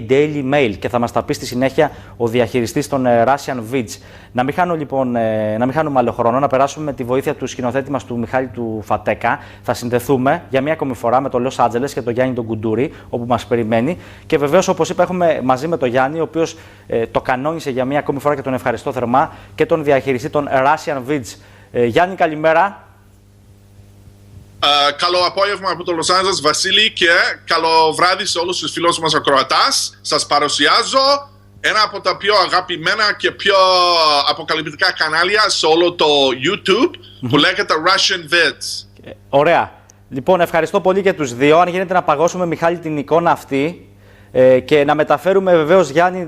Daily Mail και θα μας τα πει στη συνέχεια ο διαχειριστής των Russianvids. Να μην χάνουμε άλλο χρόνο, να περάσουμε με τη βοήθεια του σκηνοθέτη μας, του Μιχάλη του Φατέκα. Θα συνδεθούμε για μία ακόμη φορά με το Los Angeles και τον Γιάννη τον Κουντούρη, όπου μας περιμένει. Και βεβαίως, όπως είπα, έχουμε μαζί με τον Γιάννη, ο οποίος το κανόνισε για μία ακόμη φορά και τον ευχαριστώ θερμά, και τον διαχειριστή των Russianvids. Γιάννη, καλημέρα. Καλό απόγευμα από το Los Angeles, Βασίλη, και καλό βράδυ σε όλους τους φίλους μας ακροατάς. Σας παρουσιάζω ένα από τα πιο αγαπημένα και πιο αποκαλυπτικά κανάλια σε όλο το YouTube που λέγεται Russianvids. Ωραία. Λοιπόν, ευχαριστώ πολύ και τους δύο. Αν γίνεται να παγώσουμε, Μιχάλη, την εικόνα αυτή και να μεταφέρουμε βεβαίως, Γιάννη,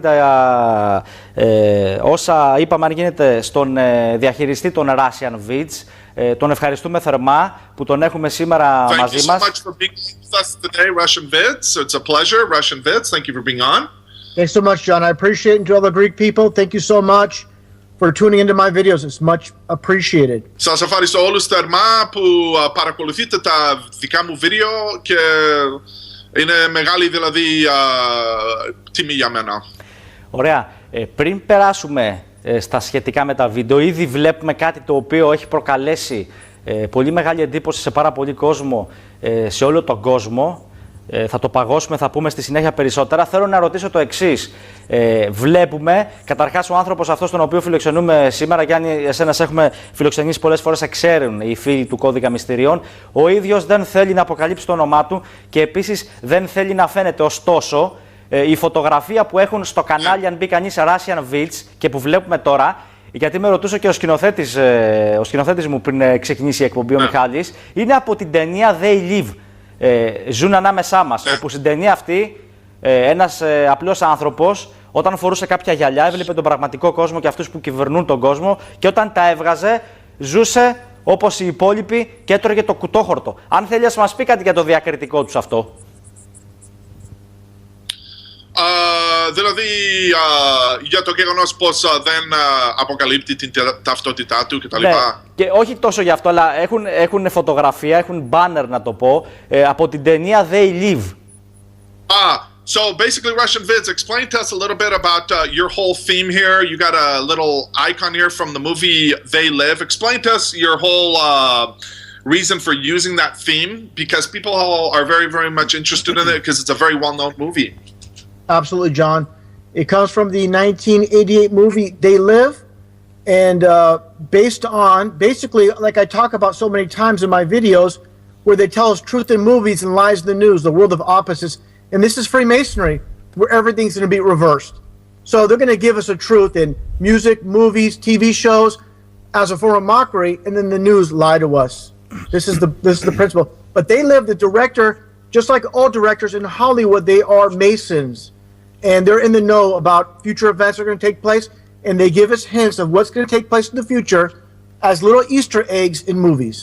όσα είπαμε, αν γίνεται, στον διαχειριστή των Russianvids. Τον ευχαριστούμε θερμά που τον έχουμε σήμερα μαζί μας. Thank you so much for being with us today, Russianvids. It's a pleasure, Russianvids. Thank you for being on. Thanks so much, John. I appreciate it. And to all the Greek people, thank you so much for tuning into my videos. It's much appreciated. Σας ευχαριστώ όλους θερμά που παρακολουθείτε τα δικά μου βίντεο και είναι μεγάλη δηλαδή τιμή για μένα. Ωραία. Πριν περάσουμε στα σχετικά με τα βίντεο, ήδη βλέπουμε κάτι το οποίο έχει προκαλέσει πολύ μεγάλη εντύπωση σε πάρα πολύ κόσμο, σε όλο τον κόσμο. Θα το παγώσουμε, θα πούμε στη συνέχεια περισσότερα. Θέλω να ρωτήσω το εξής. Βλέπουμε, καταρχάς, ο άνθρωπος αυτός τον οποίο φιλοξενούμε σήμερα, Γιάννη, εσένα έχουμε φιλοξενήσει πολλές φορές, ξέρουν οι φίλοι του Κώδικα Μυστηριών. Ο ίδιος δεν θέλει να αποκαλύψει το όνομά του και επίσης δεν θέλει να φαίνεται. Ωστόσο, η φωτογραφία που έχουν στο κανάλι, αν μπει κανείς Russianvids και που βλέπουμε τώρα, γιατί με ρωτούσε και ο σκηνοθέτης μου πριν ξεκινήσει η εκπομπή, ο Μιχάλης, είναι από την ταινία They Live. Ζουν ανάμεσά μας, όπου στην ταινία αυτή ένας απλός άνθρωπος, όταν φορούσε κάποια γυαλιά, έβλεπε τον πραγματικό κόσμο και αυτούς που κυβερνούν τον κόσμο, και όταν τα έβγαζε, ζούσε όπως οι υπόλοιποι και έτρωγε το κουτόχορτο. Αν θέλει να μας πει κάτι για το διακριτικό τους αυτό. Δηλαδή για το γεγονός πως δεν αποκαλύπτει την ταυτότητά του κτλ. Ναι, και όχι τόσο γι' αυτό, αλλά έχουν φωτογραφία, έχουν banner, να το πω, από την ταινία They Live. So basically, Russianvids, explain to us a little bit about your whole theme here. You got a little icon here from the movie They Live. Explain to us your whole reason for using that theme, because people are very, very much interested in it because it's a very well-known movie. Absolutely, John. It comes from the 1988 movie They Live, and based on, basically, like I talk about so many times in my videos, where they tell us truth in movies and lies in the news, the world of opposites, and this is Freemasonry, where everything's going to be reversed. So they're going to give us a truth in music, movies, TV shows, as a form of mockery, and then the news lie to us. This is the principle. But They Live, the director, just like all directors in Hollywood, they are Masons. And they're in the know about future events that are going to take place, and they give us hints of what's going to take place in the future as little Easter eggs in movies.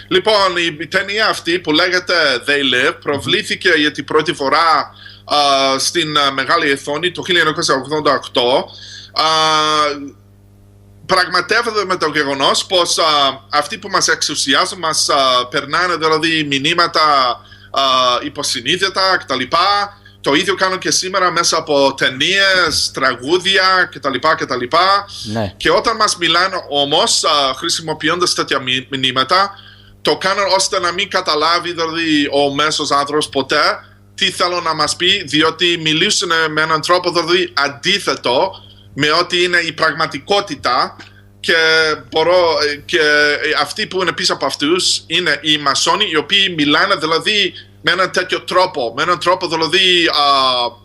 Λοιπόν, η ταινία αυτή που λέγεται They Live προβλήθηκε για την πρώτη φορά στην μεγάλη οθόνη το 1988. Πραγματεύεται με το γεγονός πως αυτοί που μας εξουσιάζουν μας περνάνε δηλαδή μηνύματα υποσυνείδητα κτλ. Το ίδιο κάνουν και σήμερα μέσα από ταινίες, τραγούδια κτλ. Ναι. Και όταν μας μιλάνε όμως, χρησιμοποιώντας τέτοια μηνύματα, το κάνουν ώστε να μην καταλάβει δηλαδή ο μέσος άνθρωπος ποτέ τι θέλω να μας πει, διότι μιλήσουν με έναν τρόπο δηλαδή αντίθετο με ό,τι είναι η πραγματικότητα, και αυτοί που είναι πίσω από αυτούς είναι οι μασόνοι, οι οποίοι μιλάνε δηλαδή με έναν τέτοιο τρόπο, με έναν τρόπο δηλαδή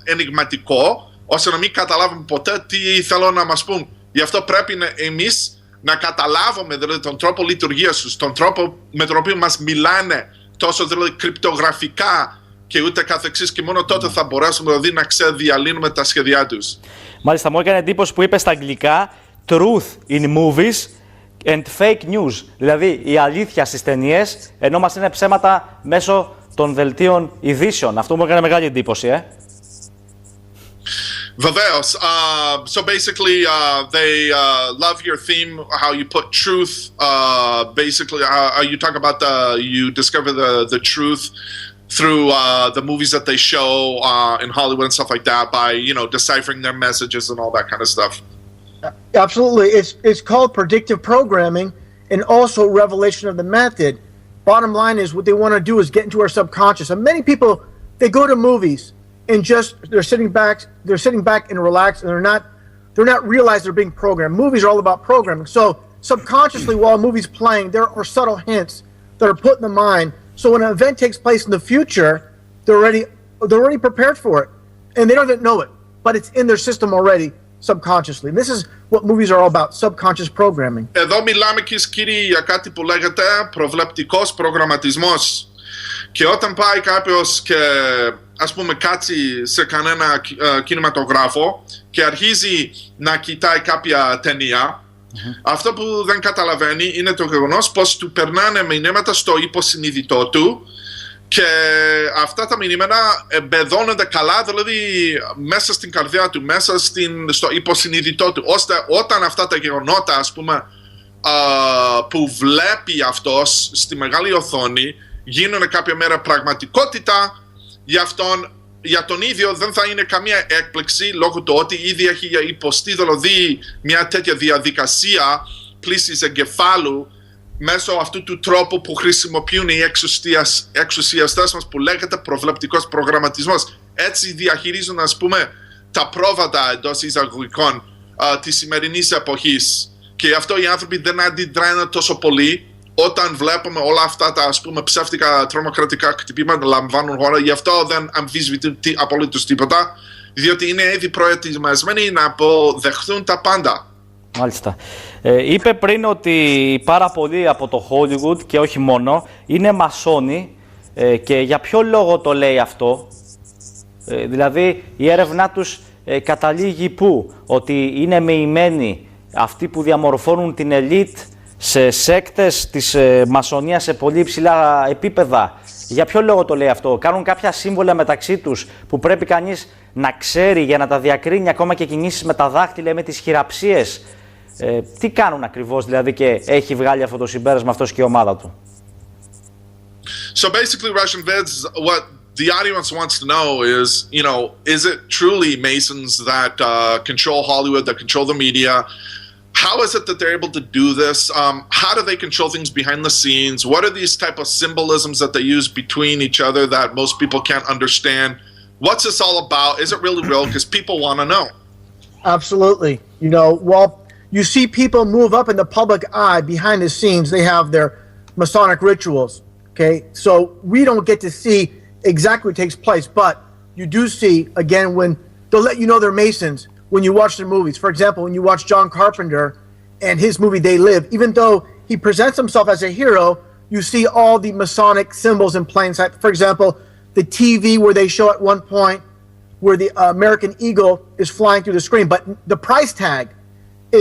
ενιγματικό, ώστε να μην καταλάβουμε ποτέ τι θέλουν να μας πούν. Γι' αυτό πρέπει εμείς να καταλάβουμε δηλαδή τον τρόπο λειτουργίας τους, τον τρόπο με τον οποίο μας μιλάνε τόσο δηλαδή κρυπτογραφικά και ούτε καθεξής, και μόνο τότε θα μπορέσουμε δηλαδή να ξεδιαλύνουμε τα σχέδιά τους. Μάλιστα, μου έκανε εντύπωση που είπε στα αγγλικά truth in movies and fake news. Δηλαδή η αλήθεια στις ταινίες, ενώ μας είναι ψέματα μέσω των δελτίων ειδήσεων. Αυτό μου έκανε μεγάλη εντύπωση, Βεβαίως. So basically, they love your theme, how you put truth, basically, how you talk about you discover the truth through the movies that they show in Hollywood and stuff like that by, you know, deciphering their messages and all that kind of stuff. Absolutely. It's called predictive programming and also revelation of the method. Bottom line is what they want to do is get into our subconscious. And many people, they go to movies and just they're sitting back and relaxed, and they're not realize they're being programmed. Movies are all about programming. So subconsciously, while a movie's playing, there are subtle hints that are put in the mind. So when an event takes place in the future, they're already prepared for it, and they don't even know it, but it's in their system already subconsciously. And this is what movies are all about, subconscious programming. Εδώ μιλάμε, κύριοι, για κάτι που λέγεται προβλεπτικός προγραμματισμός. Και όταν πάει κάποιος και, ας πούμε, κάτσει σε κανένα κινηματογράφο και αρχίζει να κοιτάει κάποια ταινία, αυτό που δεν καταλαβαίνει είναι το γεγονός πως του περνάνε μηνύματα στο υποσυνείδητό του και αυτά τα μηνύματα εμπεδώνονται καλά, δηλαδή μέσα στην καρδιά του, μέσα στο υποσυνείδητό του, ώστε όταν αυτά τα γεγονότα, ας πούμε, που βλέπει αυτός στη μεγάλη οθόνη γίνουν κάποια μέρα πραγματικότητα, για τον ίδιο δεν θα είναι καμία έκπληξη λόγω του ότι ήδη έχει υποστεί δηλαδή μια τέτοια διαδικασία πλύσης εγκεφάλου μέσω αυτού του τρόπου που χρησιμοποιούν οι εξουσιαστές μας που λέγεται προβλεπτικός προγραμματισμός. Έτσι διαχειρίζουν, ας πούμε, τα πρόβατα εντός εισαγωγικών της σημερινής εποχής. Και γι' αυτό οι άνθρωποι δεν αντιδράνε τόσο πολύ όταν βλέπουμε όλα αυτά τα, ας πούμε, ψεύτικα τρομοκρατικά χτυπήματα λαμβάνουν χώρα. Γι' αυτό δεν αμφισβητούν απολύτως τίποτα, διότι είναι ήδη προετοιμασμένοι να αποδεχθούν τα πάντα. Μάλιστα. Είπε πριν ότι πάρα πολλοί από το Hollywood και όχι μόνο είναι μασόνοι, και για ποιο λόγο το λέει αυτό? Δηλαδή η έρευνά τους καταλήγει πού? Ότι είναι μεημένοι αυτοί που διαμορφώνουν την ελίτ σε σέκτες της μασονίας σε πολύ υψηλά επίπεδα. Για ποιο λόγο το λέει αυτό? Κάνουν κάποια σύμβολα μεταξύ τους που πρέπει κανείς να ξέρει για να τα διακρίνει, ακόμα και κινήσεις με τα δάχτυλα, με τις χειραψίες. Τι κάνουν ακριβώς δηλαδή και έχει βγάλει αυτό το συμπέρασμα αυτός και η ομάδα του? So basically, Russianvids, what the audience wants to know is, you know, is it truly Masons that control Hollywood, that control the media? How is it that they're able to do this? How do they control things behind the scenes? What are these type of symbolisms that they use between each other that most people can't understand? What's this all about? Is it really real? Because people want to know. Absolutely. You know, well, you see people move up in the public eye behind the scenes. They have their Masonic rituals. Okay, so we don't get to see exactly what takes place, but you do see, again, when they'll let you know they're Masons when you watch their movies. For example, when you watch John Carpenter and his movie They Live, even though he presents himself as a hero, you see all the Masonic symbols in plain sight. For example, the TV where they show at one point where the American Eagle is flying through the screen, but the price tag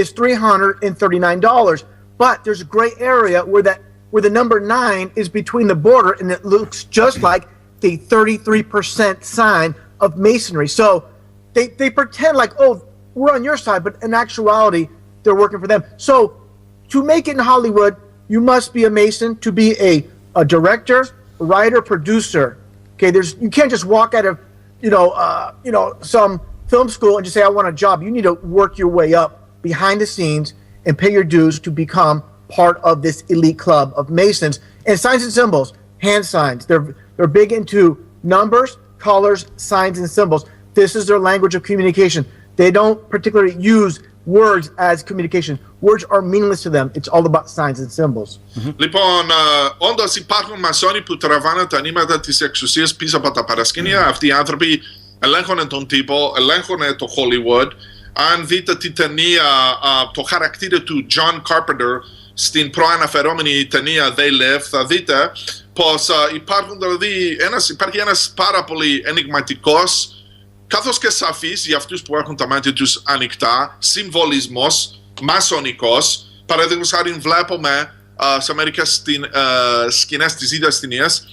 is $339. But there's a gray area where the number 9 is between the border, and it looks just like the 33% sign of Masonry. So they pretend like, oh, we're on your side, but in actuality, they're working for them. So to make it in Hollywood, you must be a Mason to be a director, writer, producer. Okay, you can't just walk out of some film school and just say, I want a job. You need to work your way up behind the scenes and pay your dues to become part of this elite club of Masons. And signs and symbols, hand signs. They're big into numbers, colors, signs, and symbols. This is their language of communication. They don't particularly use words as communication. Words are meaningless to them. It's all about signs and symbols. Λοιπόν, όντως υπάρχουν μασόνοι που τραβάνε τα νήματα της εξουσίας πίσω από τα παρασκήνια. Αυτοί οι άνθρωποι ελέγχουν τον τύπο, ελέγχουν το Hollywood. Αν δείτε τη ταινία, το χαρακτήρα του John Carpenter στην προαναφερόμενη ταινία They Live, θα δείτε πως υπάρχει ένας πάρα πολύ ενιγματικός, καθώς και σαφής για αυτούς που έχουν τα μάτια τους ανοιχτά, συμβολισμός μασονικός. Παραδείγματος χάρη βλέπουμε σε μερικές σκηνές της ίδιας ταινίας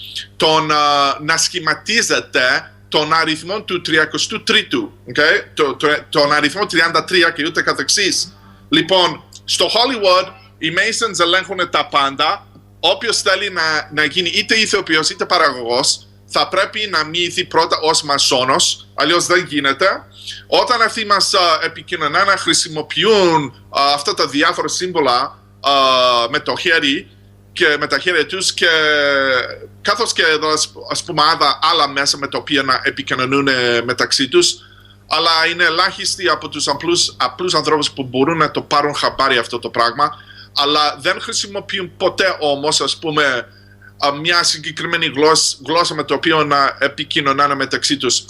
να σχηματίζεται τον αριθμό του 33ου, okay? τον αριθμό 33 και ούτε καθεξής. Λοιπόν, στο Hollywood οι Masons ελέγχουν τα πάντα. Όποιος θέλει να γίνει είτε ηθοποιός είτε παραγωγός θα πρέπει να μύθει πρώτα ως μασόνος, αλλιώς δεν γίνεται. Όταν αυτοί μας επικοινωνούν να χρησιμοποιούν αυτά τα διάφορα σύμβολα με το χέρι και με τα χέρια τους, και καθώς και ας πούμε άλλα μέσα με τα οποία να επικοινωνούν μεταξύ τους, αλλά είναι ελάχιστοι από τους απλούς ανθρώπους που μπορούν να το πάρουν χαμπάρι αυτό το πράγμα, αλλά δεν χρησιμοποιούν ποτέ όμως, ας πούμε, μια συγκεκριμένη γλώσσα με το οποίο να επικοινωνάνε μεταξύ τους.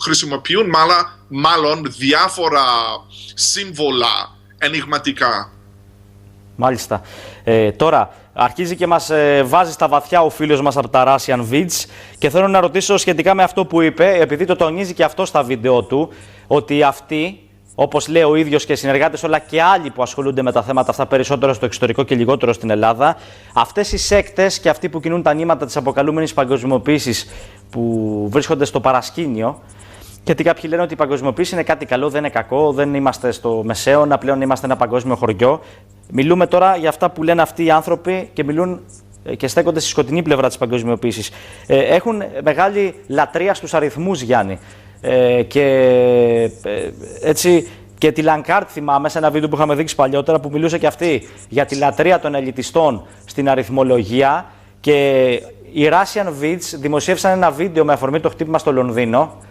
Χρησιμοποιούν μάλλον διάφορα σύμβολα ενιγματικά. Μάλιστα. Τώρα, αρχίζει και μας βάζει στα βαθιά ο φίλος μας από τα Russianvids και θέλω να ρωτήσω σχετικά με αυτό που είπε, επειδή το τονίζει και αυτό στα βίντεο του, ότι αυτοί, όπως λέει ο ίδιος και οι συνεργάτες, αλλά και άλλοι που ασχολούνται με τα θέματα αυτά περισσότερο στο εξωτερικό και λιγότερο στην Ελλάδα, αυτές οι σέκτες και αυτοί που κινούν τα νήματα της αποκαλούμενης παγκοσμιοποίησης που βρίσκονται στο παρασκήνιο, γιατί κάποιοι λένε ότι η παγκοσμιοποίηση είναι κάτι καλό, δεν είναι κακό, δεν είμαστε στο μεσαίωνα, πλέον είμαστε ένα παγκόσμιο χωριό. Μιλούμε τώρα για αυτά που λένε αυτοί οι άνθρωποι και μιλούν και στέκονται στη σκοτεινή πλευρά της παγκοσμιοποίησης. Έχουν μεγάλη λατρεία στους αριθμούς, Γιάννη. Έτσι, και τη Λανκάρτ θυμάμαι σε ένα βίντεο που είχαμε δείξει παλιότερα που μιλούσε και αυτή για τη λατρεία των ελιτιστών στην αριθμολογία, και οι Russianvids δημοσίευσαν ένα βίντεο με αφορμή το χτύπημα στο Λονδίνο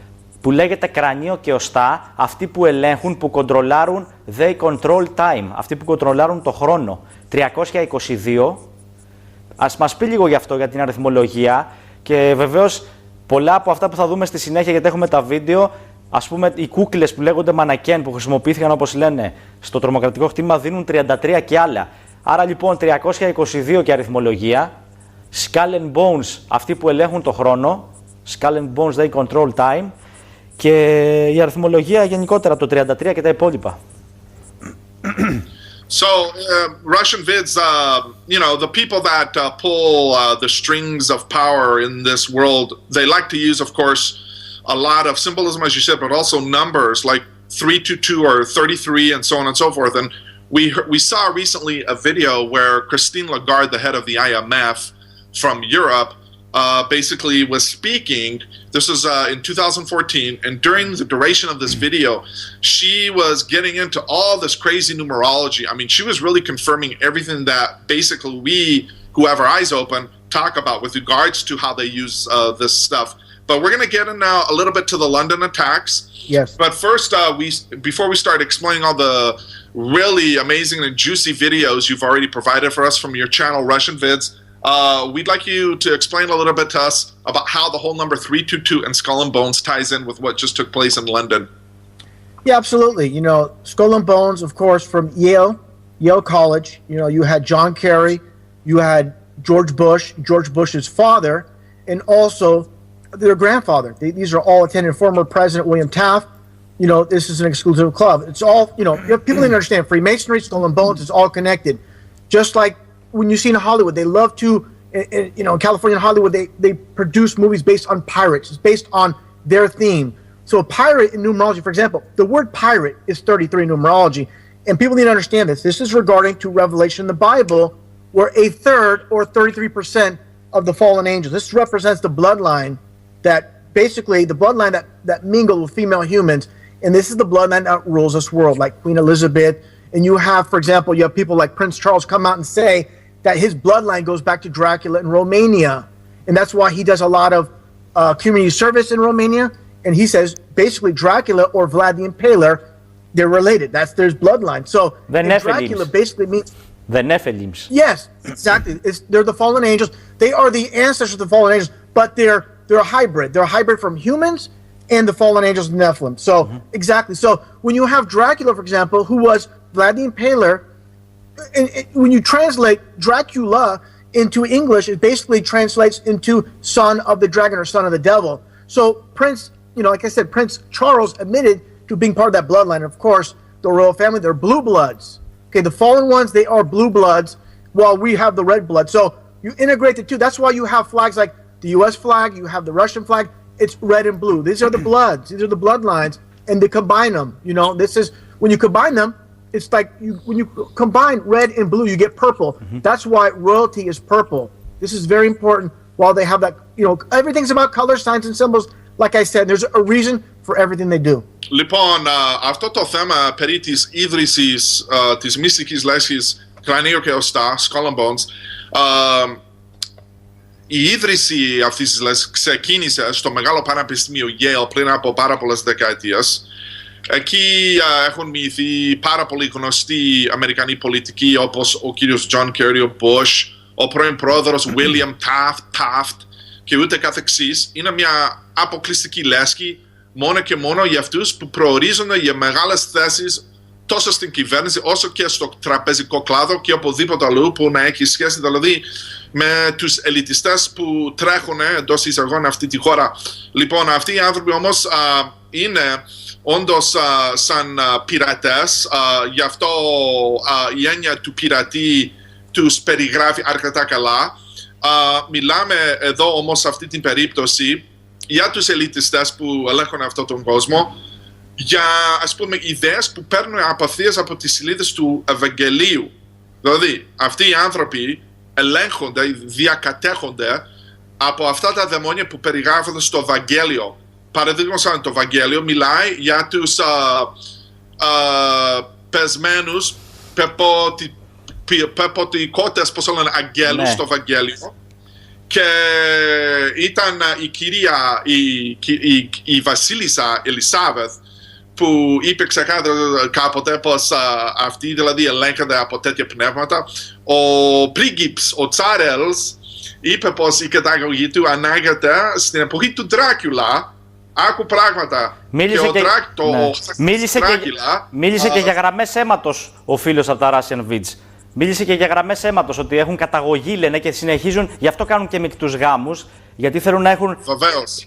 που λέγεται «Κρανίο και οστά», αυτοί που ελέγχουν, που κοντρολάρουν, they control time, αυτοί που κοντρολάρουν το χρόνο, 322. Ας μας πει λίγο γι' αυτό, για την αριθμολογία, και βεβαίως πολλά από αυτά που θα δούμε στη συνέχεια, γιατί έχουμε τα βίντεο, ας πούμε οι κούκλες που λέγονται μανακέν που χρησιμοποιήθηκαν, όπως λένε, στο τρομοκρατικό χτύπημα, δίνουν 33 και άλλα. Άρα λοιπόν 322 και αριθμολογία, skull and bones, αυτοί που ελέγχουν το χρόνο, skull and bones, they control time, και η αριθμολογία γενικότερα, το 33 και τα υπόλοιπα. So, Russianvids, you know, the people that pull the strings of power in this world, they like to use, of course, a lot of symbolism, as you said, but also numbers like 322 or 33 and so on and so forth. And we saw recently a video where Christine Lagarde, the head of the IMF from Europe, basically was speaking. This was in 2014, and during the duration of this video, she was getting into all this crazy numerology. I mean, she was really confirming everything that basically we, who have our eyes open, talk about with regards to how they use this stuff. But we're going to get in now a little bit to the London attacks. Yes. But first, before we start explaining all the really amazing and juicy videos you've already provided for us from your channel, Russianvids, we'd like you to explain a little bit to us about how the whole number 322 and Skull and Bones ties in with what just took place in London. Yeah, absolutely. You know, Skull and Bones, of course, from Yale College. You know, you had John Kerry, you had George Bush's father, and also their grandfather. These are all attended. Former President William Taft. You know, this is an exclusive club. It's all, you know, people need to understand Freemasonry, Skull and Bones is all connected. Just like when you see in Hollywood, they love to, you know, in California and Hollywood, they produce movies based on pirates. It's based on their theme. So a pirate in numerology, for example, the word pirate is 33 in numerology. And people need to understand this. This is regarding to Revelation in the Bible, where a third or 33% of the fallen angels, this represents the bloodline that basically, the bloodline that mingled with female humans. And this is the bloodline that rules this world, like Queen Elizabeth. And you have, for example, you have people like Prince Charles come out and say that his bloodline goes back to Dracula in Romania. And that's why he does a lot of community service in Romania. And he says, basically, Dracula or Vlad the Impaler, they're related. That's their bloodline. So Dracula basically means... The Nephilims. Yes, exactly. They're the fallen angels. They are the ancestors of the fallen angels, but they're a hybrid. They're a hybrid from humans and the fallen angels, the Nephilim. So, exactly. So, when you have Dracula, for example, who was Vlad the Impaler, and when you translate Dracula into English, it basically translates into son of the dragon or son of the devil. So, Prince, you know, like I said, Prince Charles admitted to being part of that bloodline. And of course, the royal family, they're blue bloods. Okay, the fallen ones, they are blue bloods, while we have the red blood. So, you integrate the two. That's why you have flags like the U.S. flag, you have the Russian flag. It's red and blue. These are the bloods. These are the bloodlines, and they combine them. You know, this is when you combine them. It's like when you combine red and blue, you get purple. That's why royalty is purple. This is very important while they have that, everything's about color, signs and symbols. Like I said, there's a reason for everything they do. Λοιπόν, αυτό το θέμα περί της ίδρυσης της μυστικής λέσχης Κρανίο και Οστά, Skull and Bones, η ίδρυση αυτής της λέσχης ξεκίνησε στο μεγάλο πανεπιστήμιο Yale πριν από πάρα πολλές δεκαετίες. Εκεί έχουν μοιηθεί πάρα πολύ γνωστοί Αμερικανοί πολιτικοί όπως ο κύριος John Kerry, ο Bush, ο πρώην πρόεδρος William Taft και ούτε καθεξής. Είναι μια αποκλειστική λέσχη μόνο και μόνο για αυτούς που προορίζονται για μεγάλες θέσεις τόσο στην κυβέρνηση όσο και στο τραπεζικό κλάδο και οπουδήποτε αλλού που να έχει σχέση δηλαδή με τους ελιτιστές που τρέχουν εντός εισαγωγών αυτή τη χώρα. Λοιπόν, αυτοί οι άνθρωποι όμως είναι όντως σαν πειρατές, γι' αυτό η έννοια του πειρατή τους περιγράφει αρκετά καλά. Μιλάμε εδώ όμως σε αυτή την περίπτωση για τους ελιτιστές που ελέγχουν αυτόν τον κόσμο, για ας πούμε ιδέες που παίρνουν απευθείας από τις σελίδες του Ευαγγελίου. Δηλαδή αυτοί οι άνθρωποι ελέγχονται, διακατέχονται από αυτά τα δαιμόνια που περιγράφονται στο Ευαγγέλιο. Παραδείγματος, το Ευαγγέλιο μιλάει για τους πεσμένους πεποτικότες, πώς λένε, αγγέλους στο Ευαγγέλιο. Και ήταν η κυρία, η βασίλισσα Ελισάβεθ, που είπε ξεκάθαρα κάποτε πως αυτοί δηλαδή ελέγχονται από τέτοια πνεύματα. Ο πρίγκιπς, ο Τσάρελς, είπε πως η καταγωγή του ανάγεται στην εποχή του Ντράκουλα. Άκου πράγματα. Μίλησε και για γραμμές αίματος ο φίλος από τα Russianvids. Μίλησε και για γραμμές αίματος, ότι έχουν καταγωγή, λένε, και συνεχίζουν. Γι' αυτό κάνουν και μικτούς γάμους, γιατί θέλουν να έχουν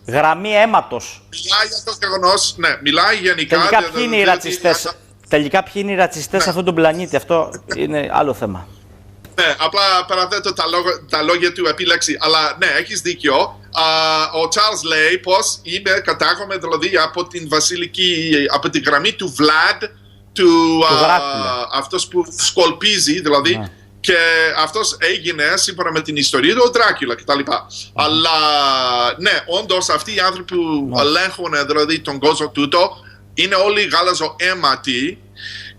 γραμμή αίματος. Μιλάει για το γεγονός, ναι, μιλάει γενικά. Τελικά ποιοι είναι οι ρατσιστές σε αυτόν τον πλανήτη, αυτό είναι άλλο θέμα. Ναι, απλά παραθέτω τα λόγια του επίλεξη, αλλά ναι, έχεις δίκιο. Ο Τσάρλς λέει πως κατάγομαι δηλαδή από την βασιλική, από την γραμμή του Βλάντ, αυτός που σκολπίζει δηλαδή, και αυτός έγινε σύμφωνα με την ιστορία του ο Δράκουλα κτλ. Αλλά ναι, όντως αυτοί οι άνθρωποι που ελέγχουν δηλαδή τον κόσμο τούτο είναι όλοι γαλαζοαίματοι,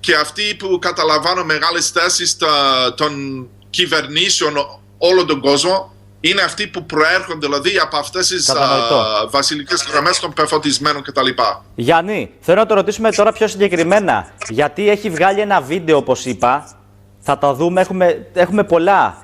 και αυτοί που καταλαμβάνουν μεγάλες θέσεις των κυβερνήσεων όλο τον κόσμο είναι αυτοί που προέρχονται δηλαδή από αυτές τις βασιλικές γραμμές των πεφωτισμένων κτλ. Γιάννη, θέλω να το ρωτήσουμε τώρα πιο συγκεκριμένα, γιατί έχει βγάλει ένα βίντεο, όπως είπα, θα τα δούμε, έχουμε πολλά.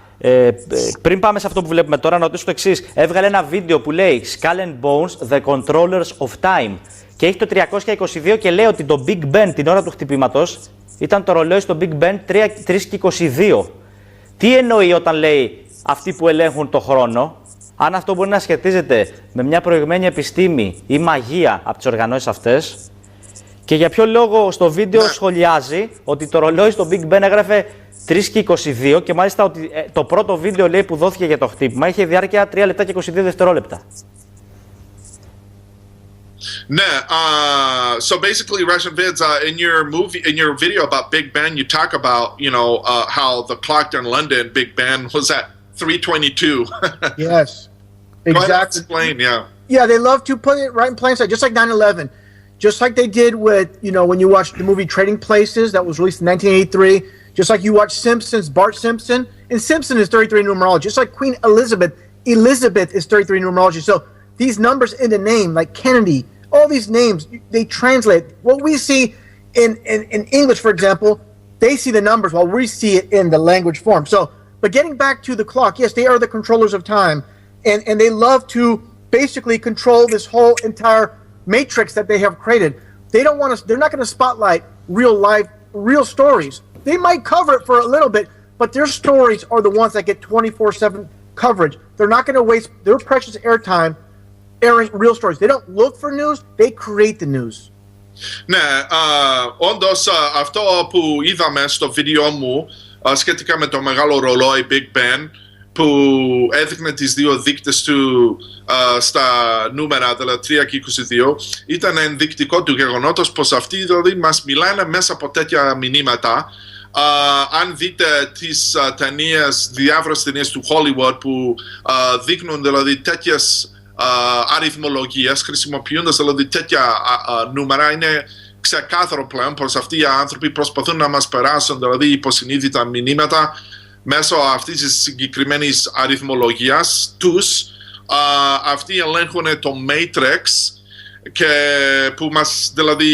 Πριν πάμε σε αυτό που βλέπουμε τώρα, να ρωτήσω το εξής. Έβγαλε ένα βίντεο που λέει Skull and Bones, The Controllers of Time, και έχει το 322 και λέει ότι το Big Ben την ώρα του χτυπήματος ήταν το ρολόι στο Big Ben 3:22. Τι εννοεί όταν λέει αυτοί που ελέγχουν το χρόνο, αν αυτό μπορεί να σχετίζεται με μια προηγμένη επιστήμη ή μαγεία από τις οργανώσεις αυτές, και για ποιο λόγο στο βίντεο σχολιάζει ότι το ρολόι στο Big Ben έγραφε 3:22 και μάλιστα ότι το πρώτο βίντεο, λέει, που δόθηκε για το χτύπημα είχε διάρκεια 3 λεπτά και 22 δευτερόλεπτα. Ναι, so basically, Russianvids, in your video about Big Ben, you talk about, how the clock in London, Big Ben, was at 3:22. Yes, exactly. Go ahead and explain, yeah. Yeah, they love to put it right in plain sight, just like 9/11. Just like they did with, when you watch the movie Trading Places that was released in 1983. Just like you watch Simpsons, Bart Simpson. And Simpson is 33 in numerology. Just like Queen Elizabeth is 33 in numerology. So these numbers in the name, like Kennedy, all these names, they translate. What we see in English, for example, they see the numbers while we see it in the language form. So, but getting back to the clock, yes, they are the controllers of time. And they love to basically control this whole entire matrix that they have created. They're not going to spotlight real life, real stories. They might cover it for a little bit, but their stories are the ones that get 24/7 coverage. They're not going to waste their precious airtime airing real stories. They don't look for news, they create the news. Ναι, όντως αυτό που είδαμε στο βίντεο μου σχετικά με το μεγάλο ρολόι Big Ben, που έδειχνε τις δύο δείκτες του στα νούμερα, δηλαδή 3 και 22, ήταν ενδεικτικό του γεγονότος πως αυτοί δηλαδή μας μιλάνε μέσα από τέτοια μηνύματα. αν δείτε τις ταινίες, διάφορες ταινίες του Hollywood που δείχνουν δηλαδή τέτοιες αριθμολογίες, χρησιμοποιώντας δηλαδή τέτοια νούμερα, είναι ξεκάθαρο πλέον πως αυτοί οι άνθρωποι προσπαθούν να μας περάσουν δηλαδή υποσυνείδητα μηνύματα μέσω αυτής της συγκεκριμένης αριθμολογίας τους. Αυτοί ελέγχουν το Matrix και που μας δηλαδή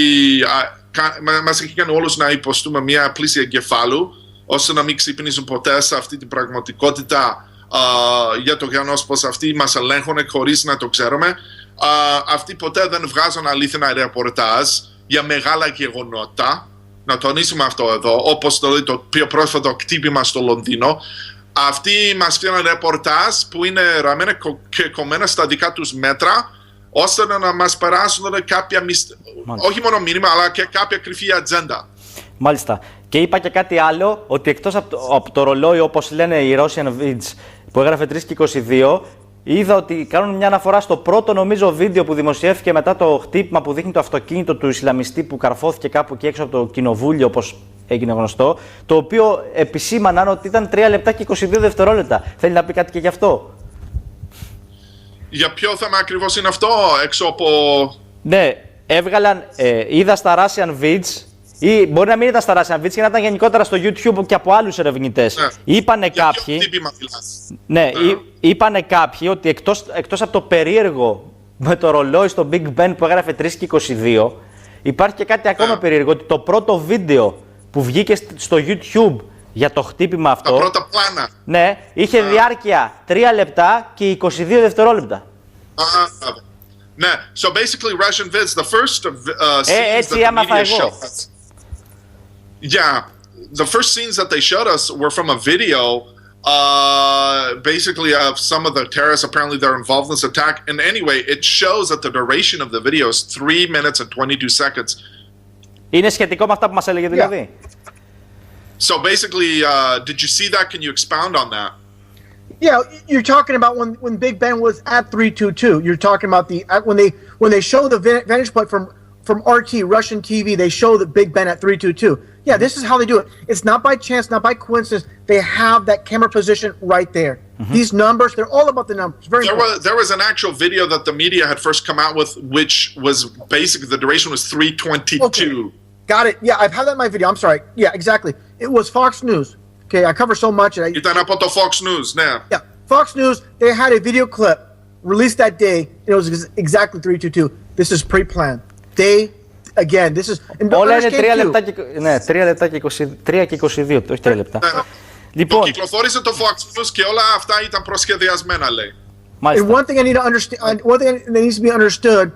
μας έχει κάνει όλους να υποστούμε μια πλήση εγκεφάλου ώστε να μην ξυπνήσουν ποτέ σε αυτή την πραγματικότητα για το γεγονός πως αυτοί μας ελέγχουν χωρίς να το ξέρουμε. Αυτοί ποτέ δεν βγάζουν αλήθινα ρεπορτάζ για μεγάλα γεγονότα. Να τονίσουμε αυτό εδώ, όπως το πιο πρόσφατο χτύπημα στο Λονδίνο. Αυτοί μας φτιάχνουν ρεπορτάζ που είναι ραμμένα και κομμένα στα δικά τους μέτρα, ώστε να μας περάσουν κάποια όχι μόνο μήνυμα, αλλά και κάποια κρυφή ατζέντα. Μάλιστα. Και είπα και κάτι άλλο, ότι εκτός από το ρολόι, όπως λένε οι Russianvids, που έγραφε 3 και 22, είδα ότι κάνουν μια αναφορά στο πρώτο, νομίζω, βίντεο που δημοσιεύθηκε μετά το χτύπημα που δείχνει το αυτοκίνητο του Ισλαμιστή που καρφώθηκε κάπου εκεί έξω από το κοινοβούλιο, όπως έγινε γνωστό, το οποίο επισήμαναν ότι ήταν 3 λεπτά και 22 δευτερόλεπτα. Θέλει να πει κάτι και γι' αυτό? Για ποιο θέμα ακριβώς είναι αυτό, έξω από... Ναι, έβγαλαν, είδα στα Russianvids, ή μπορεί να μην ήταν στα Russianvids και να ήταν γενικότερα στο YouTube και από άλλους ερευνητές. Ναι. Είπανε κάποιοι... Ναι, είπανε κάποιοι ότι εκτός από το περίεργο με το ρολόι στο Big Ben που έγραφε 3 και 22, υπάρχει και κάτι ακόμα περίεργο, ότι το πρώτο βίντεο που βγήκε στο YouTube για το χτύπημα αυτό... Τα πρώτα πλάνα. Ναι, είχε διάρκεια 3 λεπτά και 22 δευτερόλεπτα. Ναι, so basically Russianvids, the first scenes that the media showed us. Yeah, the first scenes that they showed us were from a video, basically of some of the terrorists. Apparently, they're involved in this attack. And anyway, it shows that the duration of the video is 3 minutes and 22 seconds. Είναι σχετικό με αυτά που μας έλεγε δηλαδή. So basically, did you see that? Can you expound on that? Yeah, you're talking about when Big Ben was at 322. You're talking about when they show the vantage point from RT, Russian TV, they show the Big Ben at 322. Yeah, this is how they do it. It's not by chance, not by coincidence. They have that camera position right there. Mm-hmm. These numbers, they're all about the numbers. There was an actual video that the media had first come out with, which was basically the duration was 3:22. Okay. Got it. Yeah, I've had that in my video. I'm sorry. Yeah, exactly. It was Fox News. Okay, I cover so much. Ήταν από το Fox News, ναι. Yeah, Fox News, they had a video clip released that day. It was exactly 3:22. This is pre-planned. Again, this is... Όλα είναι 3 λεπτά και, ναι, 3 λεπτά και 3 και 22, όχι 3 λεπτά. Λοιπόν, το κυκλοφόρησε το Fox News και όλα αυτά ήταν προσχεδιασμένα, λέει. And one thing I need to understand, one thing that needs to be understood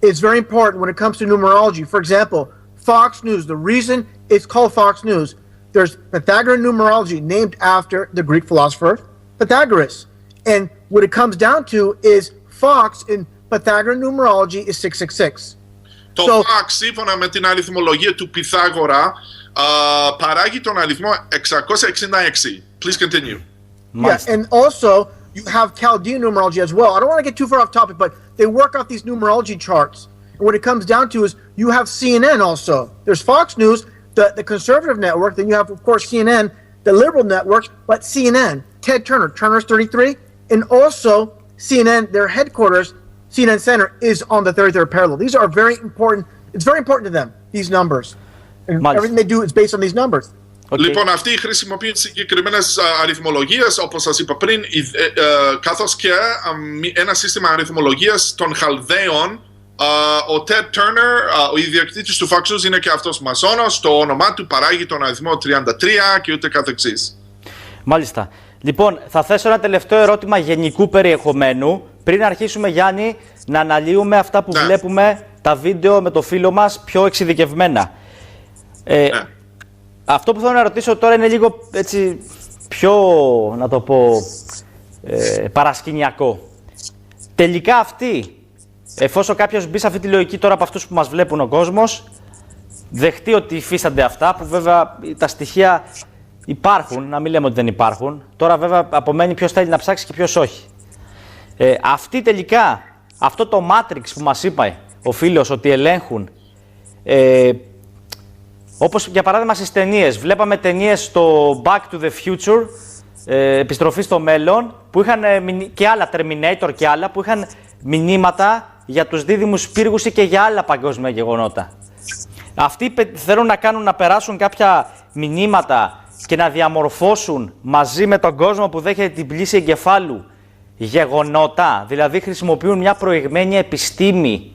is very important when it comes to numerology. For example, Fox News, the reason it's called Fox News, there's Pythagorean numerology named after the Greek philosopher Pythagoras. And what it comes down to is Fox in Pythagorean numerology is 666. Το Fox, σύμφωνα με την αριθμολογία του Πυθάγορα, παράγει τον αριθμό 666. Please continue. Yeah, and also you have Chaldean numerology as well. I don't want to get too far off topic, but they work off these numerology charts. And what it comes down to is you have CNN also. There's Fox News, the conservative network. Then you have, of course, CNN, the liberal network. But CNN, Ted Turner, Turner's 33, and also CNN, their headquarters, CNN Center, is on the 33rd parallel. These are very important. It's very important to them, these numbers. And everything they do is based on these numbers. Okay. Λοιπόν, αυτοί χρησιμοποιούν συγκεκριμένες αριθμολογίες, όπως σας είπα πριν, καθώς και ένα σύστημα αριθμολογίας των Χαλδαίων. Ο Ted Turner, ο ιδιοκτήτης του Fox News, είναι και αυτός μασόνος. Το όνομά του παράγει τον αριθμό 33 και ούτε καθεξής. Μάλιστα. Λοιπόν, θα θέσω ένα τελευταίο ερώτημα γενικού περιεχομένου. Πριν αρχίσουμε, Γιάννη, να αναλύουμε αυτά που βλέπουμε, τα βίντεο με το φίλο μας, πιο εξειδικευμένα. Αυτό που θέλω να ρωτήσω τώρα είναι λίγο έτσι πιο, να το πω, παρασκηνιακό. Τελικά αυτοί, εφόσον κάποιος μπει σε αυτή τη λογική τώρα από αυτούς που μας βλέπουν ο κόσμος, δεχτεί ότι υφίστανται αυτά, που βέβαια τα στοιχεία υπάρχουν, να μην λέμε ότι δεν υπάρχουν. Τώρα βέβαια απομένει ποιος θέλει να ψάξει και ποιος όχι. Αυτοί τελικά, αυτό το Matrix που μας είπα ο φίλος ότι ελέγχουν, Όπως για παράδειγμα στις ταινίες. Βλέπαμε ταινίες στο Back to the Future, επιστροφή στο μέλλον, που είχαν και άλλα, Terminator και άλλα, που είχαν μηνύματα για τους δίδυμους πύργους ή και για άλλα παγκόσμια γεγονότα. Αυτοί θέλουν να περάσουν κάποια μηνύματα και να διαμορφώσουν μαζί με τον κόσμο που δέχεται την πλήση εγκεφάλου γεγονότα, δηλαδή χρησιμοποιούν μια προηγμένη επιστήμη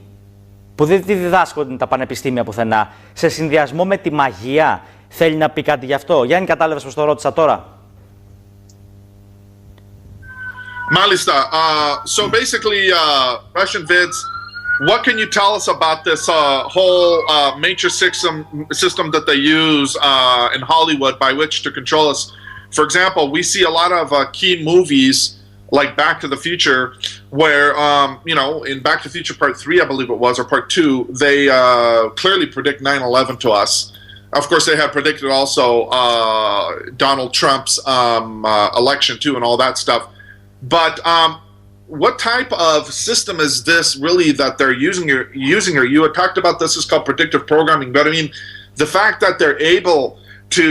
που δεν τη διδάσκονται τα πανεπιστήμια πουθενά, σε συνδυασμό με τη μαγεία. Θέλει να πει κάτι γι' αυτό? Γιάννη, κατάλαβες πως το ρώτησα τώρα? Malista, so basically, Russianvids, what can you tell us about this whole matrix system that they use in Hollywood by which to control us? For example, we see a lot of key movies like Back to the Future, where, you know, in Back to the Future Part 3, I believe it was, or Part 2, they clearly predict 9/11 to us. Of course, they have predicted also Donald Trump's election too and all that stuff. But what type of system is this really that they're using? Or you had talked about this is called predictive programming, but I mean, the fact that they're able to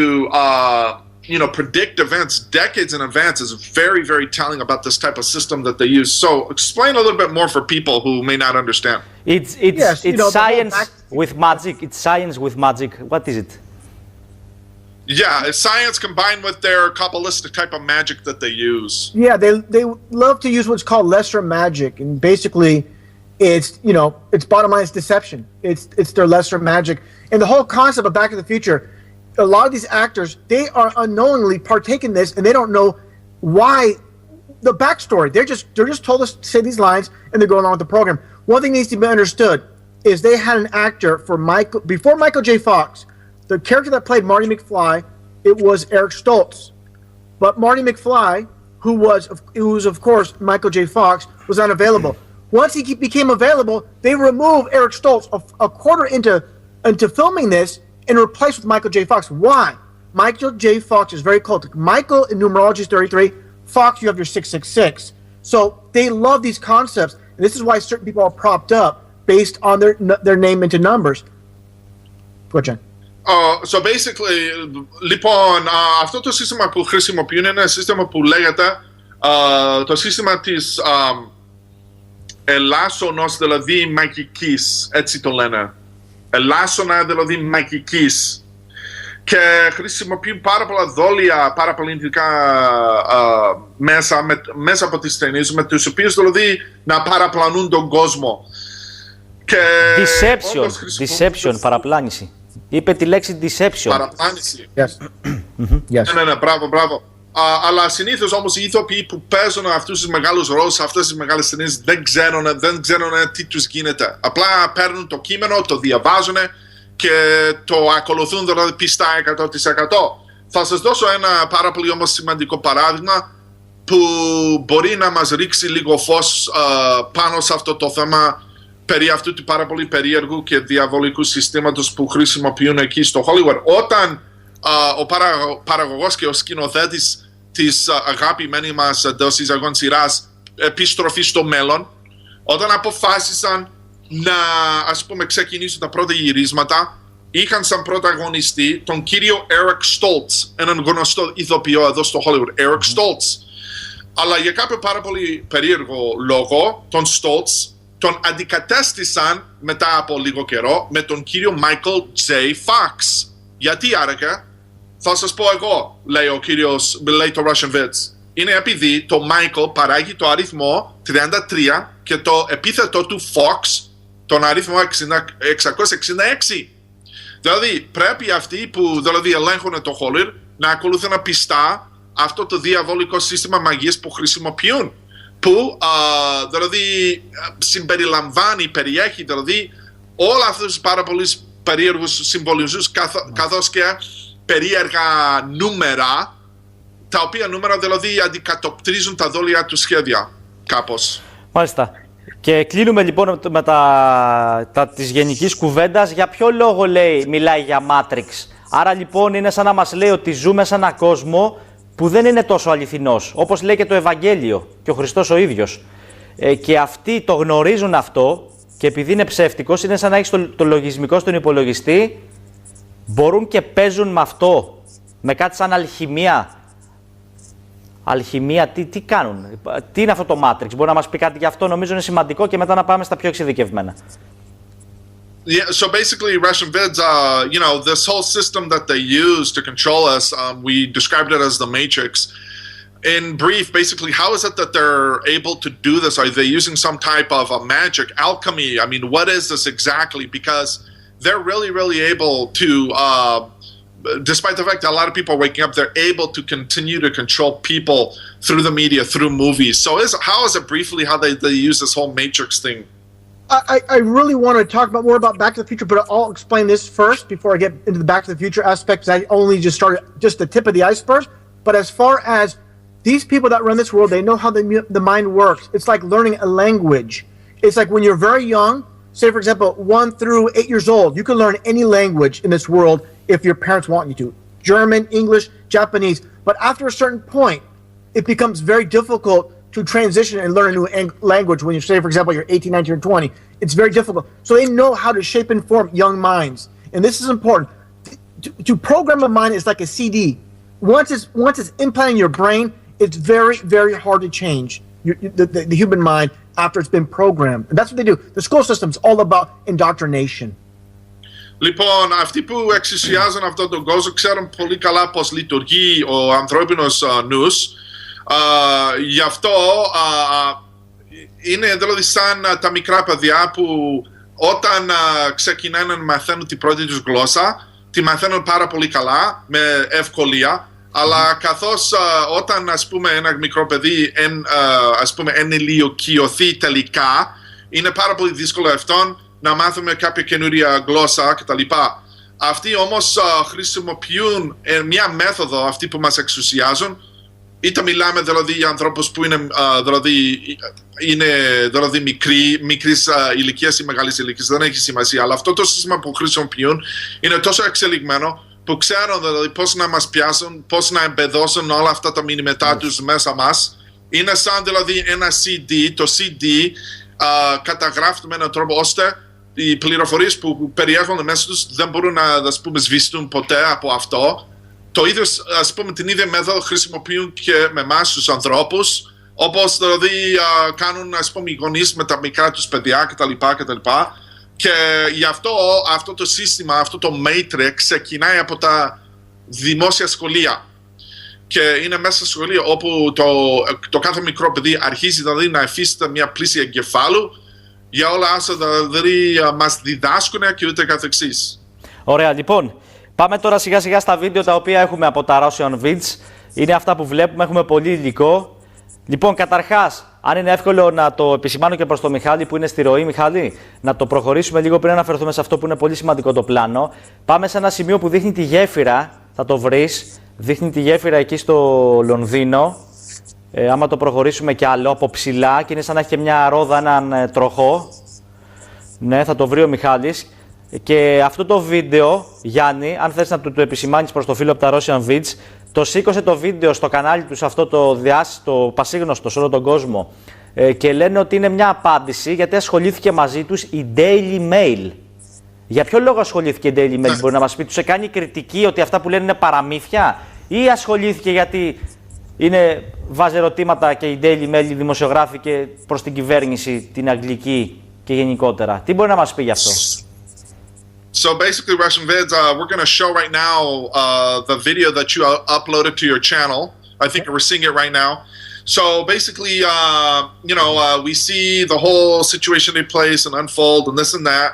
you know, predict events decades in advance is very, very telling about this type of system that they use. So explain a little bit more for people who may not understand. It's science with magic. It's science with magic. What is it? Yeah, it's science combined with their Kabbalistic type of magic that they use. Yeah, they love to use what's called lesser magic, and basically, it's, you know, it's bottom line, it's deception. It's their lesser magic, and the whole concept of Back to the Future. A lot of these actors, they are unknowingly partake in this, and they don't know why. The backstory. They're just told us to say these lines, and they go along with the program. One thing needs to be understood is they had an actor for before Michael J. Fox. The character that played Marty McFly, it was Eric Stoltz. But Marty McFly, who was of course Michael J. Fox, was unavailable. Once he became available, they removed Eric Stoltz a quarter into filming this and replaced with Michael J. Fox. Why? Michael J. Fox is very cultic. Michael in numerology is 33. Fox, you have your 666. So they love these concepts, and this is why certain people are propped up based on their name into numbers. Go ahead, John. So basically, λοιπόν, αυτό το σύστημα που χρησιμοποιούν είναι ένα σύστημα που λέγεται το σύστημα της ελάσσονος, δηλαδή μαγικής, έτσι το λένε. Ελάσσονα, δηλαδή μαγικής. Και χρησιμοποιούν πάρα πολλά δόλια, πάρα πολιτικά μέσα από τις ταινίες, με τους οποίους δηλαδή να παραπλανούν τον κόσμο. Και deception, παραπλάνηση. Είπε τη λέξη deception. Παραπλάνηση. Yes. Yes. Ναι, μπράβο. Αλλά συνήθως όμως οι ηθοποιοί που παίζουν αυτούς τους μεγάλους ρόλους σε αυτές τις μεγάλες ταινίες δεν ξέρουν τι τους γίνεται. Απλά παίρνουν το κείμενο, το διαβάζουν και το ακολουθούν δηλαδή πιστά 100%. Θα σας δώσω ένα πάρα πολύ όμως σημαντικό παράδειγμα που μπορεί να μας ρίξει λίγο φως πάνω σε αυτό το θέμα περί αυτού του πάρα πολύ περίεργου και διαβολικού συστήματος που χρησιμοποιούν εκεί στο Hollywood. Όταν ο παραγωγός και ο σκηνοθέτης της αγαπημένη μας εντός εισαγωγικών σειράς Επιστροφή στο μέλλον, όταν αποφάσισαν να, ας πούμε, ξεκινήσουν τα πρώτα γυρίσματα, είχαν σαν πρωταγωνιστή τον κύριο Eric Stoltz, έναν γνωστό ηθοποιό εδώ στο Hollywood, Eric Stoltz. Αλλά για κάποιο πάρα πολύ περίεργο λόγο, τον Stoltz τον αντικατέστησαν μετά από λίγο καιρό με τον κύριο Michael J. Fox. Γιατί άραγε? Θα σας πω εγώ, λέει το Russianvids. Είναι επειδή το Michael παράγει το αριθμό 33 και το επίθετο του Fox τον αριθμό 666. Δηλαδή πρέπει αυτοί που δηλαδή ελέγχουν το Hollywood να ακολουθούν πιστά αυτό το διαβολικό σύστημα μαγείας που χρησιμοποιούν, που δηλαδή συμπεριλαμβάνει, περιέχει δηλαδή όλα αυτούς τους πάρα πολλούς περίεργους συμβολισμούς καθώς και περίεργα νούμερα, τα οποία νούμερα δηλαδή αντικατοπτρίζουν τα δόλια του σχέδια κάπως. Μάλιστα. Και κλείνουμε λοιπόν με της γενικής κουβέντας. Για ποιο λόγο μιλάει για Matrix? Άρα λοιπόν είναι σαν να μας λέει ότι ζούμε σε έναν κόσμο που δεν είναι τόσο αληθινός, όπως λέει και το Ευαγγέλιο και ο Χριστός ο ίδιος. Και αυτοί το γνωρίζουν αυτό και επειδή είναι ψεύτικος, είναι σαν να έχεις το λογισμικό στον υπολογιστή μπορούν και παίζουν με αυτό, με κάτι σαν αλχημία. Αλχημία, τι κάνουν, τι είναι αυτό το Matrix, μπορεί να μας πει κάτι γι' αυτό, νομίζω είναι σημαντικό και μετά να πάμε στα πιο εξειδικευμένα. Yeah, so basically Russianvids, you know, this whole system that they use to control us, we described it as the Matrix. In brief, basically, how is it that they're able to do this? Are they using some type of a magic alchemy? I mean, what is this exactly? Because they're really able to, despite the fact that a lot of people are waking up, they're able to continue to control people through the media, through movies. So how is it briefly how they use this whole Matrix thing? I really want to talk more about Back to the Future, but I'll explain this first before I get into the Back to the Future aspect, because I only just started just the tip of the iceberg. But as far as these people that run this world, they know how the mind works. It's like learning a language. It's like when you're very young, say for example, 1 through 8 years old, you can learn any language in this world if your parents want you to. German, English, Japanese. But after a certain point, it becomes very difficult to transition and learn a new language when you say, for example, you're 18, 19, or 20. It's very difficult. So they know how to shape and form young minds. And this is important. To program a mind is like a CD. Once it's implanted in your brain, it's very hard to change the human mind after it's been programmed. And that's what they do. The school system is all about indoctrination. Λοιπόν, αυτοί που εξουσιάζουν αυτόν τον κόσμο ξέρουν πολύ καλά πώς λειτουργεί ο ανθρώπινος νους. Γι' αυτό είναι δηλαδή σαν τα μικρά παιδιά που όταν ξεκινάνε να μαθαίνουν την πρώτη τους γλώσσα, τη μαθαίνουν πάρα πολύ καλά, με ευκολία, αλλά καθώς όταν ας πούμε ένα μικρό παιδί ας πούμε ενηλικιωθεί τελικά, είναι πάρα πολύ δύσκολο αυτόν να μάθουμε κάποια καινούρια γλώσσα κτλ. Αυτοί όμως χρησιμοποιούν μια μέθοδο, αυτοί που μας εξουσιάζουν, είτε μιλάμε δηλαδή για ανθρώπους που είναι δηλαδή μικρής ηλικίας ή μεγάλης ηλικίας, δεν έχει σημασία, αλλά αυτό το σύστημα που χρησιμοποιούν είναι τόσο εξελιγμένο που ξέρουν δηλαδή πώς να μας πιάσουν, πώς να εμπεδώσουν όλα αυτά τα μηνύματά τους μέσα μας. Είναι σαν δηλαδή ένα CD, το CD καταγράφεται με έναν τρόπο ώστε οι πληροφορίες που περιέχονται μέσα τους δεν μπορούν να σβηστούν ποτέ από αυτό. Το ίδιο, ας πούμε, την ίδια μέθοδο χρησιμοποιούν και με εμάς τους ανθρώπους, όπως δηλαδή κάνουν, ας πούμε, οι γονείς με τα μικρά τους παιδιά κτλ. Και γι' αυτό το σύστημα, αυτό το Matrix ξεκινάει από τα δημόσια σχολεία. Και είναι μέσα στα σχολεία όπου το κάθε μικρό παιδί αρχίζει δηλαδή να εφίσταται μια πλήση εγκεφάλου για όλα όσα δηλαδή μας διδάσκουν και ούτε καθεξής. Ωραία, λοιπόν. Πάμε τώρα σιγά σιγά στα βίντεο τα οποία έχουμε από τα Russianvids. Είναι αυτά που βλέπουμε, έχουμε πολύ υλικό. Λοιπόν, καταρχάς, αν είναι εύκολο να το επισημάνω και προς τον Μιχάλη που είναι στη ροή, Μιχάλη, να το προχωρήσουμε λίγο πριν αναφερθούμε σε αυτό που είναι πολύ σημαντικό το πλάνο. Πάμε σε ένα σημείο που δείχνει τη γέφυρα, θα το βρεις. Δείχνει τη γέφυρα εκεί στο Λονδίνο. Άμα το προχωρήσουμε κι άλλο από ψηλά και είναι σαν να έχει και μια ρόδα, έναν τροχό. Ναι, θα το βρει ο Μιχάλης. Και αυτό το βίντεο, Γιάννη, αν θες να το επισημάνεις προς το φίλο από τα Russianvids, το σήκωσε το βίντεο στο κανάλι τους αυτό το πασίγνωστο σε όλο τον κόσμο και λένε ότι είναι μια απάντηση γιατί ασχολήθηκε μαζί τους η Daily Mail. Για ποιο λόγο ασχολήθηκε η Daily Mail, μπορεί να μας πει, τους έκανε κριτική ότι αυτά που λένε είναι παραμύθια ή ασχολήθηκε γιατί βάζει ερωτήματα και η Daily Mail, οι δημοσιογράφοι και προς την κυβέρνηση, την αγγλική και γενικότερα. Τι μπορεί να μας πει γι' αυτό? So basically, Russianvids, we're going to show right now the video that you uploaded to your channel. I think we're seeing it right now. So basically, we see the whole situation take place and unfold and this and that.